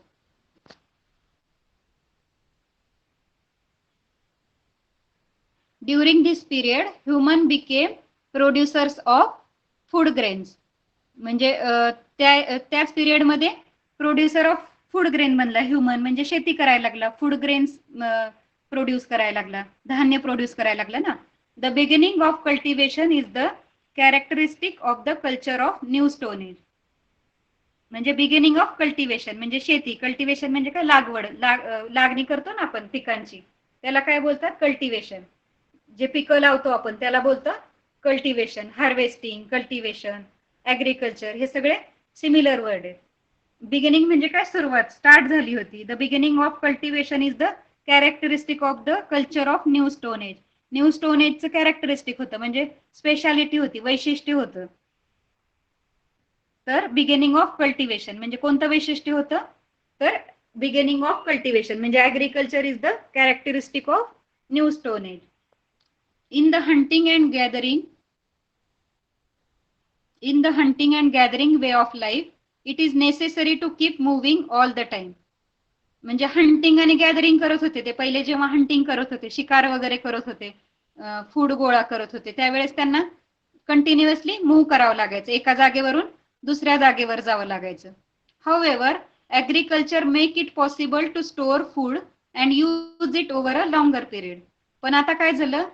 During this period human became producers of food grains. म्हणजे त्याच पिरियड मध्ये प्रोड्युसर ऑफ फूड ग्रेन बनला ह्युमन, म्हणजे शेती करायला लागला, फूड ग्रेन्स प्रोड्यूस करायला लागला, धान्य प्रोड्यूस करायला लागला ना. The beginning of cultivation is the characteristic of the culture of new stone age. म्हणजे बिगिनिंग ऑफ कल्टिवेशन म्हणजे शेती, कल्टिवेशन म्हणजे काय, लागवड, लागणी करतो ना आपण पिकांची, त्याला काय बोलतात, कल्टिवेशन. जे पिकं लावतो आपण त्याला बोलतात कल्टिवेशन. हार्वेस्टिंग, कल्टिवेशन, ऍग्रिकल्चर हे सगळे सिमिलर वर्ड आहेत. बिगिनिंग म्हणजे काय, सुरुवात, स्टार्ट झाली होती. The beginning of cultivation is the characteristic of the culture of new stone age. New stone एजचं कॅरेक्टरिस्टिक होतं, म्हणजे स्पेशालिटी होती, वैशिष्ट्य होतं. तर बिगिनिंग ऑफ कल्टिवेशन म्हणजे कोणतं वैशिष्ट्य होतं, तर बिगिनिंग ऑफ कल्टिवेशन म्हणजे agriculture is the characteristic of new stone age. In the hunting and gathering way of life, it is necessary to keep moving all the time. म्हणजे hunting आणि gathering करत होते ते पहिले, जेव्हा हंटिंग करत होते, शिकार वगैरे करत होते, फूड गोळा करत होते, त्यावेळेस त्यांना कंटिन्युअसली मूव्ह करावं लागायचं, एका जागेवरून दुसऱ्या जागेवर जावं लागायचं. However, agriculture make it possible to store food and use it over a longer period. पण आता काय झालं,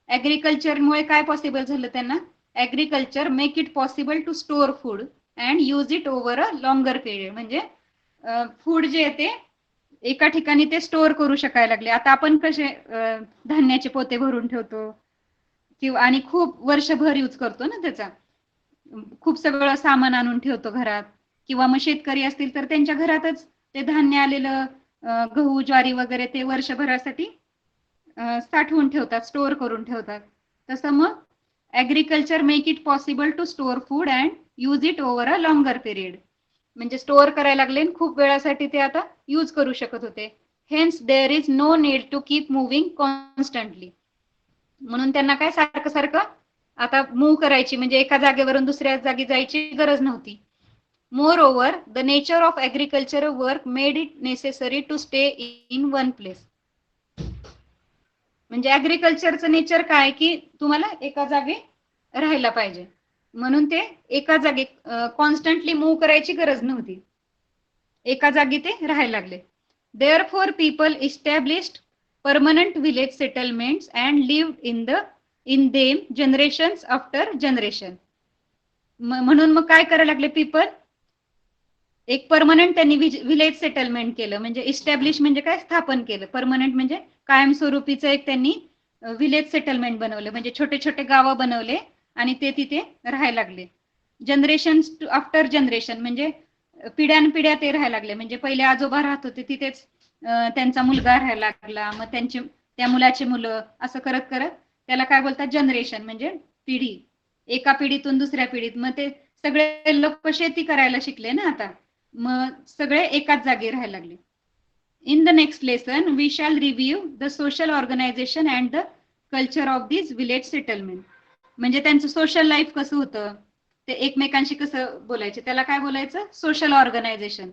ऍग्रिकल्चरमुळे काय पॉसिबल झालं त्यांना, agriculture make it possible to store food and use it over a longer period. म्हणजे फूड जे आहे ते एका ठिकाणी ते स्टोअर करू शकायला लागले. आता आपण कसे धान्याचे पोते भरून ठेवतो किंवा आणि खूप वर्षभर यूज करतो ना, त्याचा खूप सगळं सामान आणून ठेवतो घरात, किंवा मग शेतकरी असतील तर त्यांच्या घरातच ते धान्य आलेलं, गहू, ज्वारी वगैरे ते वर्षभरासाठी साठवून ठेवतात, स्टोअर करून ठेवतात. तसं मग agriculture make it possible to store food and use it over a longer period. म्हणजे स्टोअर करायला लागले, खूप वेळासाठी ते आता यूज करू शकत होते. Hence there is no need to keep moving constantly. म्हणून त्यांना काय सारखं सारखं आता मूव्ह करायची, म्हणजे एका जागेवरून दुसऱ्या जागी जायची गरज नव्हती. More the nature of agriculture work made it necessary to stay in one place. म्हणजे ऍग्रिकल्चरचं नेचर काय, की तुम्हाला एका जागी राहायला पाहिजे, म्हणून ते एका जागी कॉन्स्टंटली मूव्ह करायची गरज नव्हती, एका जागी ते राहायला लागले. Therefore people established permanent village settlements and lived in them generations after generation. म्हणून मग काय करायला लागले पीपल, एक परमनंट त्यांनी विलेज सेटलमेंट केलं. म्हणजे इस्टॅब्लिश म्हणजे काय, स्थापन केलं. परमनंट म्हणजे कायमस्वरूपीचं एक त्यांनी विलेज सेटलमेंट बनवलं, म्हणजे छोटे छोटे गावं बनवले आणि ते तिथे राहायला लागले. जनरेशन आफ्टर जनरेशन म्हणजे पिढ्यानपिढ्या ते राहायला लागले. म्हणजे पहिले आजोबा राहत होते तिथेच त्यांचा मुलगा राहायला लागला, मग त्यांची त्या मुलाची मुलं, असं करत करत त्याला काय बोलतात, जनरेशन म्हणजे पिढी, एका पिढीतून दुसऱ्या पिढीत. मग ते सगळे लोक शेती करायला शिकले ना आता, मग सगळे एकाच जागी राहायला लागले. In the next lesson we shall review the social organisation and the culture of this village settlement. म्हणजे त्यांचं सोशल लाईफ कसं होतं, ते एकमेकांशी कसं बोलायचे, त्याला काय बोलायचं, सोशल ऑर्गनायझेशन.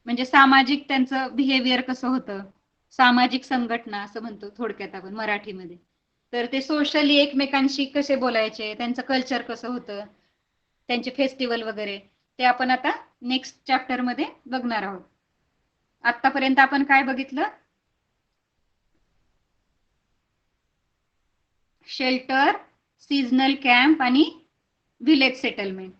म्हणजे सामाजिक त्यांचं बिहेवियर कसं होतं, सामाजिक संघटना असं म्हणतो थोडक्यात आपण मराठीमध्ये. तर ते सोशली एकमेकांशी कसे बोलायचे, त्यांचं कल्चर कसं होतं, त्यांचे फेस्टिवल वगैरे, ते आपण आता नेक्स्ट चॅप्टर मध्ये बघणार आहोत. आतापर्यंत आपण काय बघितलं, शेल्टर, सीझनल कॅम्प आणि विलेज सेटलमेंट.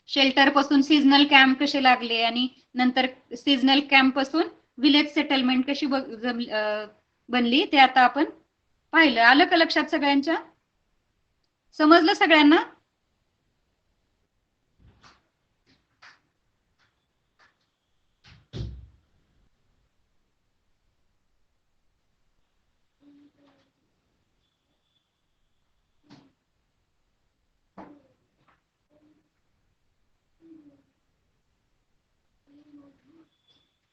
शेल्टर पासून सीझनल कॅम्प कसे लागले आणि नंतर सीझनल कॅम्प पासून विलेज सेटलमेंट कशी बनली ते आता आपण पाहिलं. आलं का लक्षात सगळ्यांच्या, समजलं सगळ्यांना?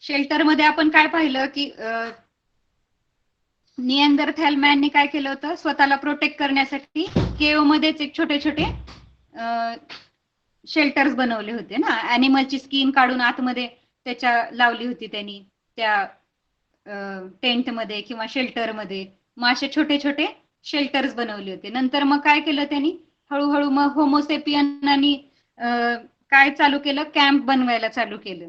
शेल्टर मध्ये आपण काय पाहिलं की निअँडरथॅल मॅनने काय केलं होतं, स्वतःला प्रोटेक्ट करण्यासाठी केव मध्येच एक छोटे छोटे शेल्टर्स बनवले होते ना. ॲनिमलची स्किन काढून आतमध्ये त्याच्या लावली होती त्यांनी त्या टेंट मध्ये किंवा शेल्टर मध्ये. मग असे छोटे छोटे शेल्टर्स बनवले होते. नंतर मग काय केलं त्यांनी, हळूहळू मग होमोसेपियन आणि काय चालू केलं, कॅम्प बनवायला चालू केलं.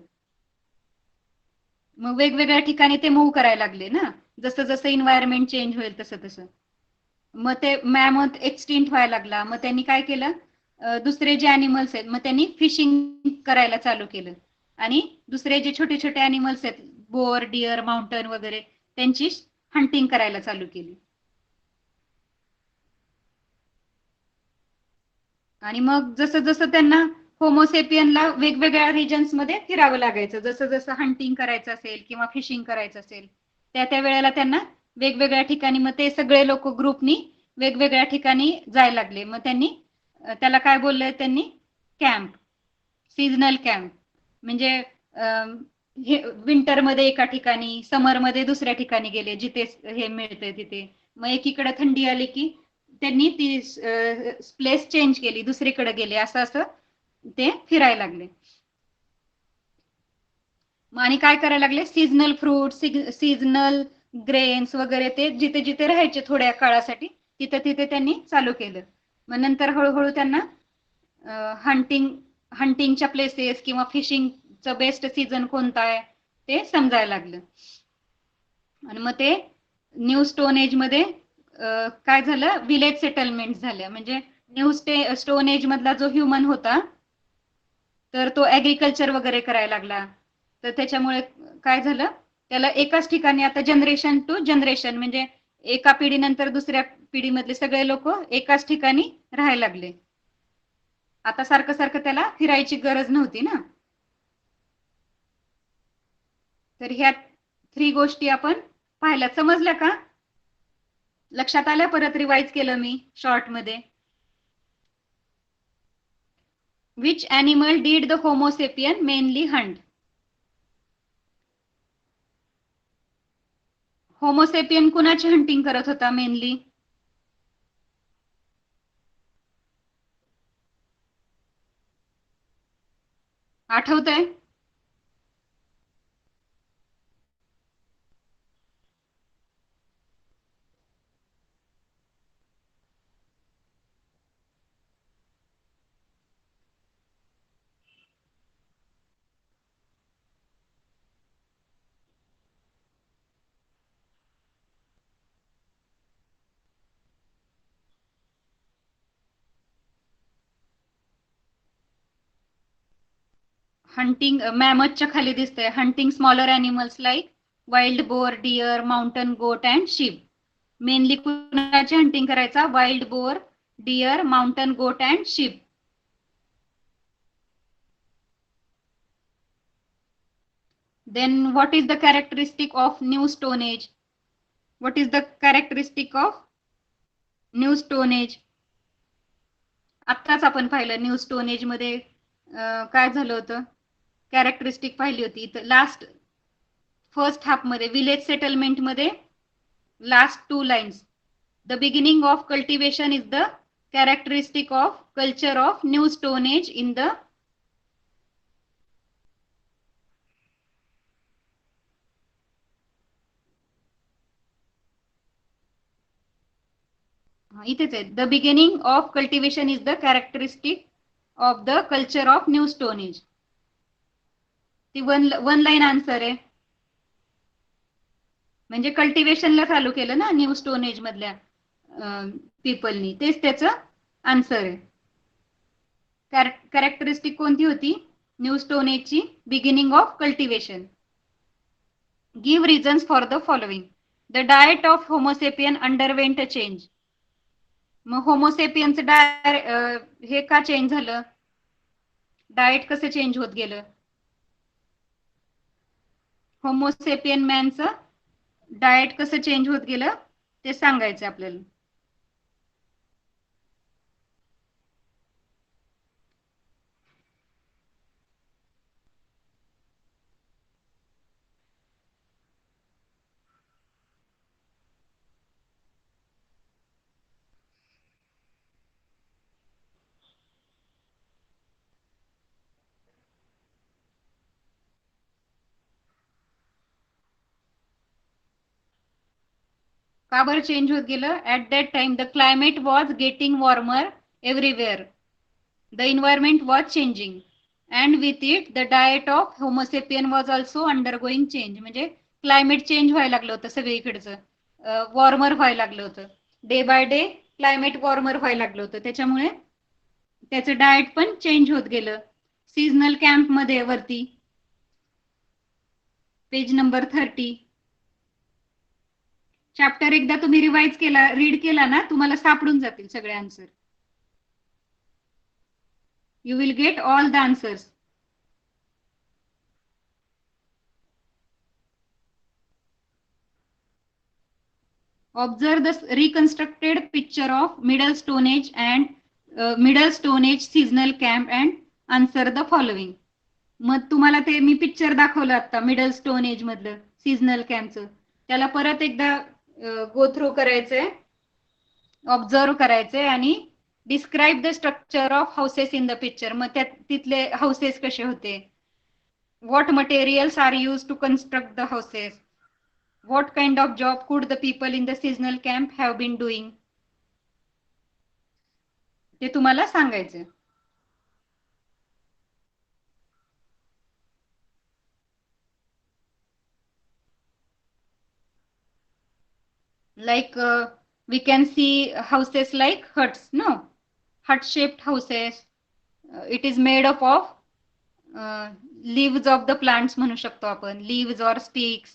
मग वेगवेगळ्या ठिकाणी ते मूव्ह करायला लागले ना, जसं जसं इन्व्हायरमेंट चेंज होईल तसं तसं. मग ते मॅमथ एक्सटिंक्ट व्हायला लागला. मग त्यांनी काय केलं, दुसरे जे अॅनिमल्स आहेत मग त्यांनी फिशिंग करायला चालू केलं. आणि दुसरे जे छोटे छोटे अॅनिमल्स आहेत, बोर, डिअर, माउंटन वगैरे, त्यांची हंटिंग करायला चालू केली. आणि मग जसं जसं त्यांना होमोसेपियनला वेगवेगळ्या रिजन्स मध्ये फिरावं लागायचं, जसं जसं हंटिंग करायचं असेल किंवा फिशिंग करायचं असेल, त्या त्या वेळेला त्यांना वेगवेगळ्या ठिकाणी, मग ते सगळे लोक ग्रुपनी वेगवेगळ्या ठिकाणी जायला लागले. मग त्यांनी त्याला काय बोललंय त्यांनी, कॅम्प, सीझनल कॅम्प. म्हणजे हे विंटरमध्ये एका ठिकाणी, समरमध्ये दुसऱ्या ठिकाणी गेले जिथे हे मिळते तिथे. मग एकीकडे थंडी आली की त्यांनी ती प्लेस चेंज केली, दुसरीकडे गेले, असं असं ते फिरायला लागले. आणि काय करायला लागले, सीझनल फ्रूट, सीझनल ग्रेन्स वगैरे ते जिथे जिथे राहायचे थोड्या काळासाठी तिथे तिथे त्यांनी चालू केलं. मग नंतर हळूहळू त्यांना हंटिंगच्या प्लेसेस किंवा फिशिंगचं बेस्ट सीझन कोणता आहे ते समजायला लागलं. आणि मग ते न्यू स्टोन एज मध्ये काय झालं, विलेज सेटलमेंट झाल्या. म्हणजे न्यू स्टोन एज मधला जो ह्युमन होता तर तो ऍग्रिकल्चर वगैरे करायला लागला. तर त्याच्यामुळे काय झालं, त्याला एकाच ठिकाणी आता जनरेशन टू जनरेशन, म्हणजे एका पिढीनंतर दुसऱ्या पिढीमधले सगळे लोक एकाच ठिकाणी राहायला लागले. आता सारखं सारखं त्याला फिरायची गरज नव्हती ना. तर ह्या 3 गोष्टी आपण पाहिल्या. समजल्या का? लक्षात आल्या? परत रिवाइज केलं मी शॉर्ट मध्ये. Which animal did the homo sapien mainly hunt? Homo sapien कुणाची हंटिंग करत होता मेनली? आठवतंय? हंटिंग मॅमथच्या खाली दिसतंय, hunting smaller animals like wild boar, deer, mountain goat and sheep. Mainly कुणाची हंटिंग करायचा? Wild boar, deer, mountain goat and sheep. Then what is the characteristic of new stone age? What is the characteristic of new stone age? आत्ताच आपण पाहिलं new stone age मध्ये काय झालं होतं, characteristic पाहिली होती. लास्ट फर्स्ट हाफ मध्ये विलेज सेटलमेंट मध्ये last 2 lines, the beginning of cultivation is the characteristic of culture of new stone age in the इथेच आहे, the beginning of cultivation is the characteristic of the culture of new stone age. ती one line answer आहे. म्हणजे कल्टिवेशनला चालू केलं ना new stone age मधल्या पीपलनी, तेच त्याचं आन्सर आहे. कॅरेक्टरिस्टिक कोणती होती न्यू स्टोन एजची? Beginning of cultivation. Give reasons for the following. The diet of Homo sapien underwent a change. मग होमोसेपियनचं हे का चेंज झालं, डाएट कसं चेंज होत गेलं? होमोसेपियन मॅनचं डाएट कसं चेंज होत गेलं ते सांगायचं आपल्याला. का बरं चेंज होत गेलं? At that time the climate was getting warmer everywhere, the environment was changing and with it the diet of homo sapien was also undergoing change. म्हणजे क्लायमेट चेंज व्हायला लागलं होतं सगळीकडचं, वॉर्मर व्हायला लागलं होतं. Day by day climate warmer व्हायला लागलं होतं, त्याच्यामुळे त्याचं डाएट पण चेंज होत गेलं. सीझनल कॅम्प मध्ये वरती पेज नंबर 30. चॅप्टर एकदा तुम्ही रिवाइज केला, रीड केला ना, तुम्हाला सापडून जातील सगळे answer. You will get all the answers. Observe the reconstructed picture of Middle Stone Age and Middle Stone Age seasonal camp and answer the following. मग तुम्हाला ते मी पिक्चर दाखवलं आता मिडल स्टोन एज मधलं सीझनल कॅम्पचं, त्याला परत एकदा गो थ्रू करायचंय, ऑब्झर्व करायचंय आणि describe the structure of houses in the picture. मग त्यात तिथले हाऊसेस कसे होते, what materials are use to construct the houses, what kind of job could the people in the seasonal camp have been doing, ते तुम्हाला सांगायचं. Like we can see houses like huts, no, hut shaped houses. It is made up of leaves of the plants म्हणू शकतो आपण, leaves or sticks,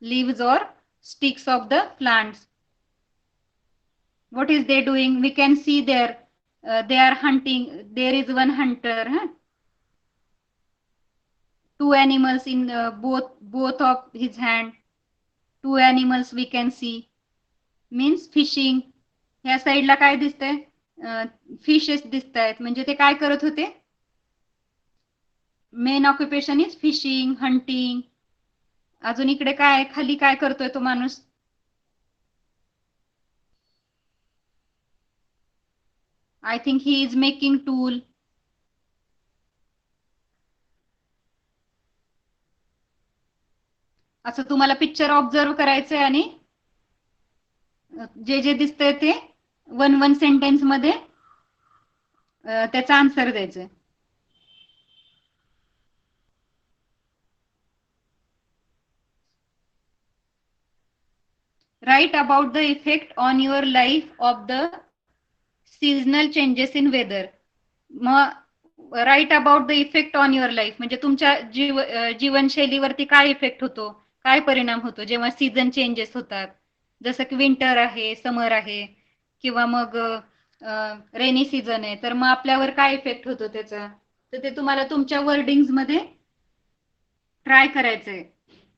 leaves or sticks of the plants. What is they doing? We can see there they are hunting. There is one hunter, two animals in both of his hand. Two animals we can see, means fishing. ह्या साइडला काय दिसतंय, fishes दिसतायत, म्हणजे ते काय करत होते, main occupation is fishing, hunting. अजून इकडे काय खाली काय करतोय तो माणूस, I think he is making tool. असं तुम्हाला पिक्चर ऑब्झर्व करायचंय आणि जे जे दिसतंय ते वन सेंटेन्स मध्ये त्याचा आन्सर द्यायचं. Write about the effect on your life of the seasonal changes in weather. मग write about the effect on your life, म्हणजे तुमच्या जीवनशैलीवरती काय इफेक्ट होतो, काय परिणाम होतो जेव्हा सीझन चेंजेस होतात, जसं की विंटर आहे, समर आहे, किंवा मग रेनी सीझन आहे, तर मग आपल्यावर काय इफेक्ट होतो त्याचा. तर ते तुम्हाला तुमच्या वर्डिंग्स मध्ये ट्राय करायचंय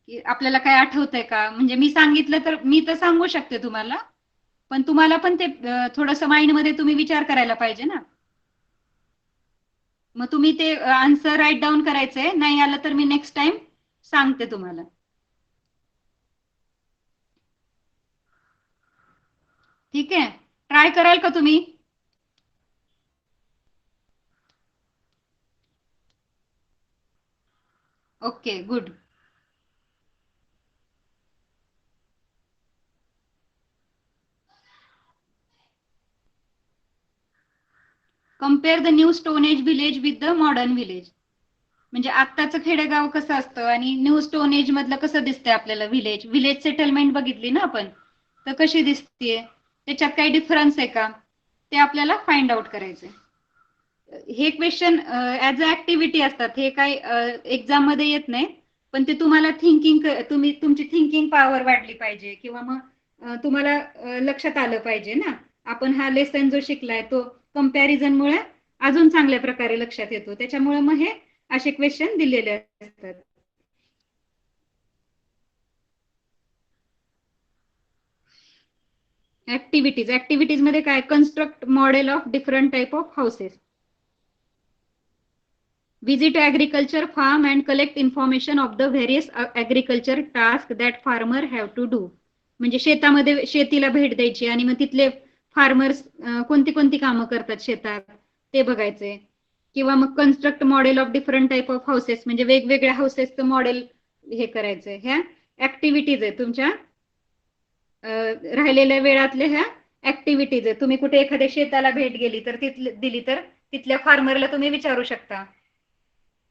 की आपल्याला काय आठवतंय का. म्हणजे मी सांगितलं तर मी तर सांगू शकते तुम्हाला, पण तुम्हाला पण ते थोडंसं माइंड मध्ये तुम्ही विचार करायला पाहिजे ना. मग तुम्ही ते आन्सर राईट डाऊन करायचंय, नाही आलं तर मी नेक्स्ट टाइम सांगते तुम्हाला. ठीक आहे, ट्राय कराल का तुम्ही. Okay, good. Compare the new stone age village with the modern village. म्हणजे आत्ताचं खेडेगाव कसं असतं आणि न्यू स्टोन एज मधलं कसं दिसतंय आपल्याला विलेज. विलेज सेटलमेंट बघितली ना आपण, तर कशी दिसतीये, त्याच्यात काही डिफरन्स आहे का, ते आपल्याला फाइंड आउट करायचंय. हे क्वेश्चन ऍज अ ऍक्टिव्हिटी असतात, हे काही एक्झाम मध्ये येत नाही, पण ते तुम्हाला थिंकिंग, तुमची थिंकिंग पॉवर वाढली पाहिजे, किंवा मग तुम्हाला लक्षात आलं पाहिजे ना, आपण हा लेसन जो शिकलाय तो कम्पॅरिझन मुळे अजून चांगल्या प्रकारे लक्षात येतो. त्याच्यामुळे मग हे असे क्वेश्चन दिलेले असतात. ऍक्टिव्हिटीज मध्ये काय, construct model of different type of houses, visit agriculture farm and collect information of the various agriculture tasks that farmer have to do. म्हणजे शेतामध्ये शेतीला भेट द्यायची आणि मग तिथले फार्मर्स कोणती कोणती कामं करतात शेतात ते बघायचे. किंवा मग construct model of different type of houses, म्हणजे वेगवेगळ्या हाऊसेसचं मॉडेल हे करायचंय. ह्या ऍक्टिव्हिटीज आहे तुमच्या राहिलेल्या वेळातल्या, ह्या ऍक्टिव्हिटीज आहे. तुम्ही कुठे एखाद्या शेताला भेट गेली तर तिथली दिली तर तिथल्या फार्मरला तुम्ही विचारू शकता.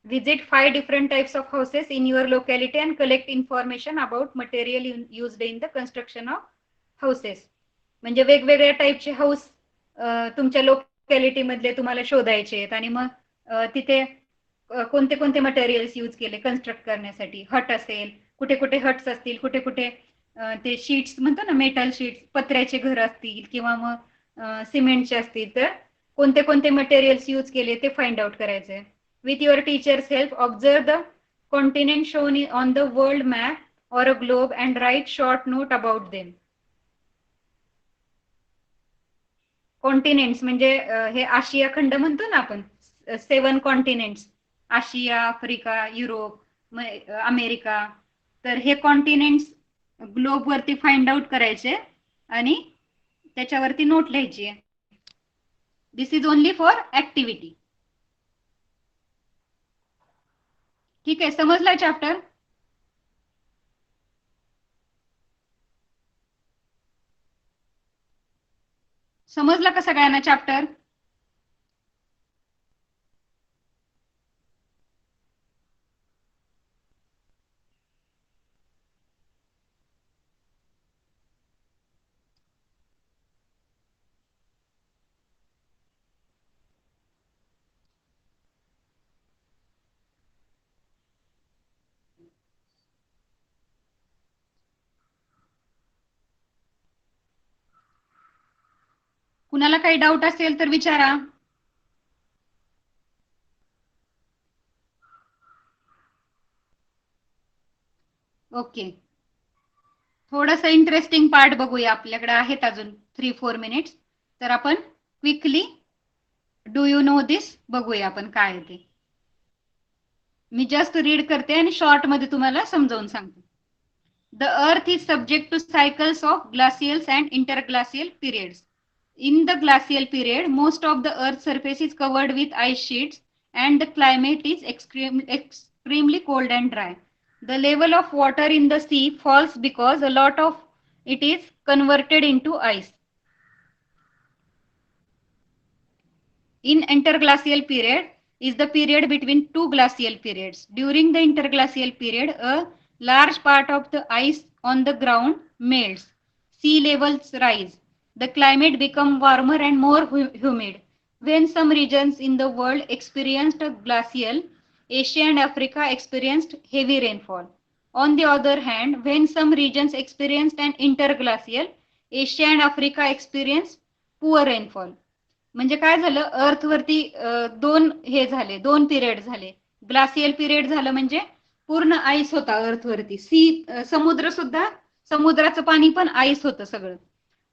Visit 5 different types of houses in your locality and collect information about material used in the construction of houses. म्हणजे वेगवेगळ्या टाईपचे हाऊस तुमच्या लोकॅलिटी मधले तुम्हाला शोधायचे आहेत आणि मग तिथे कोणते कोणते मटेरियल्स यूज केले कन्स्ट्रक्ट करण्यासाठी. हट असेल, कुठे कुठे हट्स असतील, कुठे कुठे ते शीट्स म्हणतो ना, मेटल शीट्स, पत्र्याचे घर असतील किंवा मग सिमेंटचे असतील, तर कोणते कोणते मटेरियल्स यूज केले ते फाइंड आउट करायचे. With your teacher's help, observe the continent shown on the world map or a globe and write short note about them. Continents म्हणजे हे आशिया खंड म्हणतो ना आपण, 7 कॉन्टिनेंट्स, आशिया, आफ्रिका, युरोप, अमेरिका. तर हे कॉन्टिनेंट्स ग्लोब वरती फाइंड आउट करायचे आणि त्याच्यावरती नोट लिहायची. दिस इज ओनली फॉर ऍक्टिव्हिटी. ठीक आहे, समजला चॅप्टर? समजला का सगळ्यांना चॅप्टर? कुणाला काही डाऊट असेल तर विचारा. ओके, थोडस इंटरेस्टिंग पार्ट बघूया. आपल्याकडे आहेत अजून 3-4 मिनिट्स, तर आपण क्विकली डू यू नो दिस बघूया आपण काय आहे ते. मी जस्ट रीड करते आणि शॉर्ट मध्ये तुम्हाला समजावून सांगते. The earth is subject to cycles of glacials and interglacial periods. In the glacial period, most of the Earth's surface is covered with ice sheets and the climate is extremely cold and dry. The level of water in the sea falls because a lot of it is converted into ice. In interglacial period is the period between two glacial periods. During the interglacial period, a large part of the ice on the ground melts. Sea levels rise. The climate becomes warmer and more humid. When some regions in the world experienced a glacial, Asia and Africa experienced heavy rainfall. On the other hand, when some regions experienced an interglacial, Asia and Africa experienced poor rainfall. म्हणजे काय झालं, अर्थ वरती दोन period झाले. Glacial period झालं म्हणजे पूर्ण आईस होता अर्थ वरती. समुद्र सुद्धा, समुद्राचं पाणी पण आईस होतं सगळं.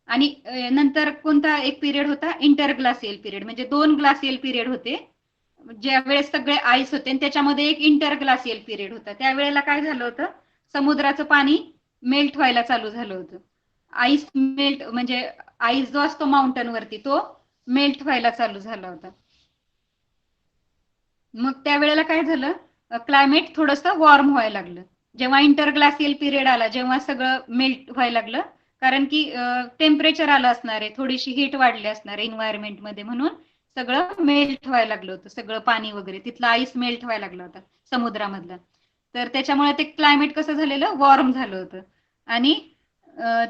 आणि नंतर कोणता एक पिरियड होता, इंटरग्लासियल पिरियड. म्हणजे 2 ग्लासियल पिरियड होते ज्या वेळेस सगळे आईस होते, आणि त्याच्यामध्ये एक इंटरग्लासियल पिरियड होता. त्यावेळेला काय झालं होतं, समुद्राचं पाणी मेल्ट व्हायला चालू झालं होतं. आईस मेल्ट म्हणजे आईस जो असतो माउंटन वरती तो मेल्ट व्हायला चालू झाला होता. मग त्यावेळेला काय झालं, क्लायमेट थोडंसं वॉर्म व्हायला लागलं. जेव्हा इंटरग्लासियल पिरियड आला, जेव्हा सगळं मेल्ट व्हायला लागलं, कारण की टेम्परेचर आलं असणार आहे, थोडीशी हीट वाढली असणार आहे एन्व्हायरमेंट मध्ये, म्हणून सगळं मेल्ट व्हायला लागलं होतं. सगळं पाणी वगैरे, तिथलं आईस मेल्ट व्हायला लागलं होतं समुद्रामधलं. तर त्याच्यामुळे ते क्लायमेट कसं झालेलं, वॉर्म झालं होतं. आणि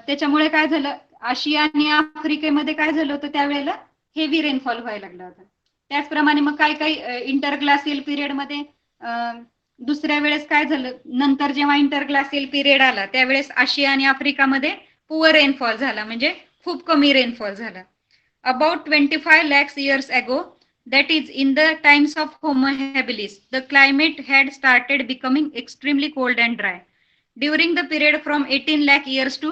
त्याच्यामुळे काय झालं, आशिया आणि आफ्रिकेमध्ये काय झालं होतं, त्यावेळेला हेवी रेनफॉल व्हायला लागला होता. त्याचप्रमाणे मग काही इंटरग्लासियल पिरियड मध्ये दुसऱ्या वेळेस काय झालं, नंतर जेव्हा इंटरग्लासियल पिरियड आला त्यावेळेस आशिया आणि आफ्रिकामध्ये पुअर रेनफॉल झाला, म्हणजे खूप कमी रेनफॉल झाला. About 25 lakhs years ago, that is in the times of Homo habilis, the climate had started becoming extremely cold and dry. During the period from 18 lakh years to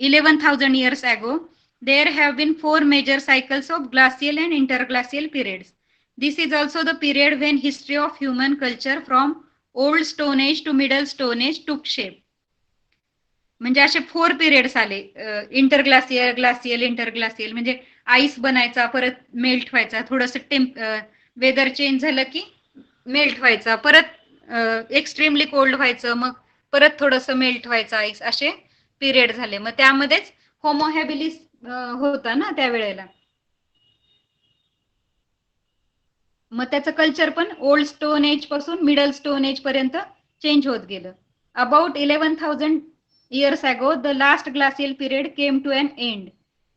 11,000 years ago, there have been 4 major cycles of glacial and interglacial periods. This is also the period when history of human culture from old stone age to middle stone age took shape. म्हणजे असे 4 periods आले, इंटरग्लासियल, glacial, इंटरग्लासियल. म्हणजे ice बनायचा, परत melt व्हायचा, थोडस weather change झालं की मेल्ट व्हायचा, परत एक्स्ट्रीमली कोल्ड व्हायचं, मग परत थोडस मेल्ट व्हायचं आईस, असे पिरियड झाले. मग त्यामध्येच होमो हॅबिलिस होता ना त्यावेळेला. मग त्याचं कल्चर पण ओल्ड स्टोन एज पासून मिडल स्टोन एज पर्यंत चेंज होत गेलं. About 11,000 years ago the last glacial period came to an end.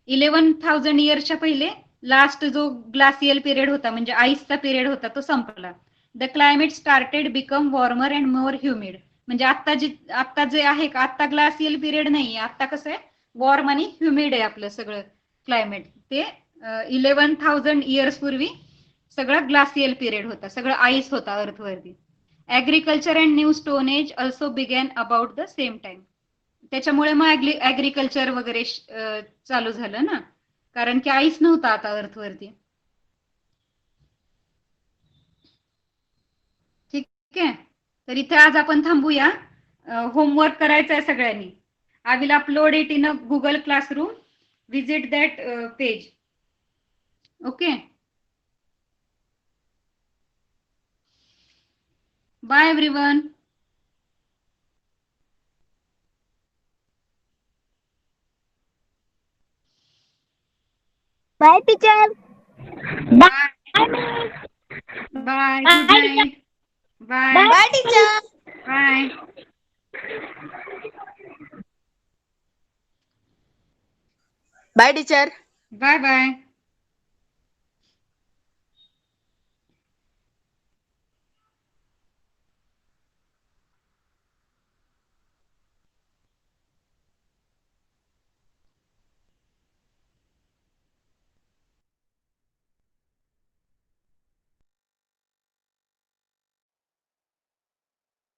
11,000 इयर्सच्या पहिले लास्ट जो ग्लासियल पिरियड होता म्हणजे आईसचा पिरियड होता तो संपला. The climate started become warmer and more humid. म्हणजे आता जे आहे का आता ग्लासियल पिरियड नाहीये, आता कसं आहे वॉर्म आणि ह्युमिड आहे आपलं सगळं क्लायमेट. ते 11,000 इयर्स पूर्वी सगळं ग्लासियल पिरियड होता, सगळं आईस होता अर्थवरती. Agriculture and new stone age also began about the same time. त्याच्यामुळे मग ऍग्रिकल्चर वगैरे चालू झालं ना, कारण की आईस नव्हता आता अर्थवरती. ठीक आहे, तर इथे आज आपण थांबूया. होमवर्क करायचा आहे सगळ्यांनी. I will upload it in a Google classroom. Visit that page. Okay, bye everyone. Bye teacher. Bye bye, good night. Bye bye teacher. Bye. Bye teacher. Bye bye.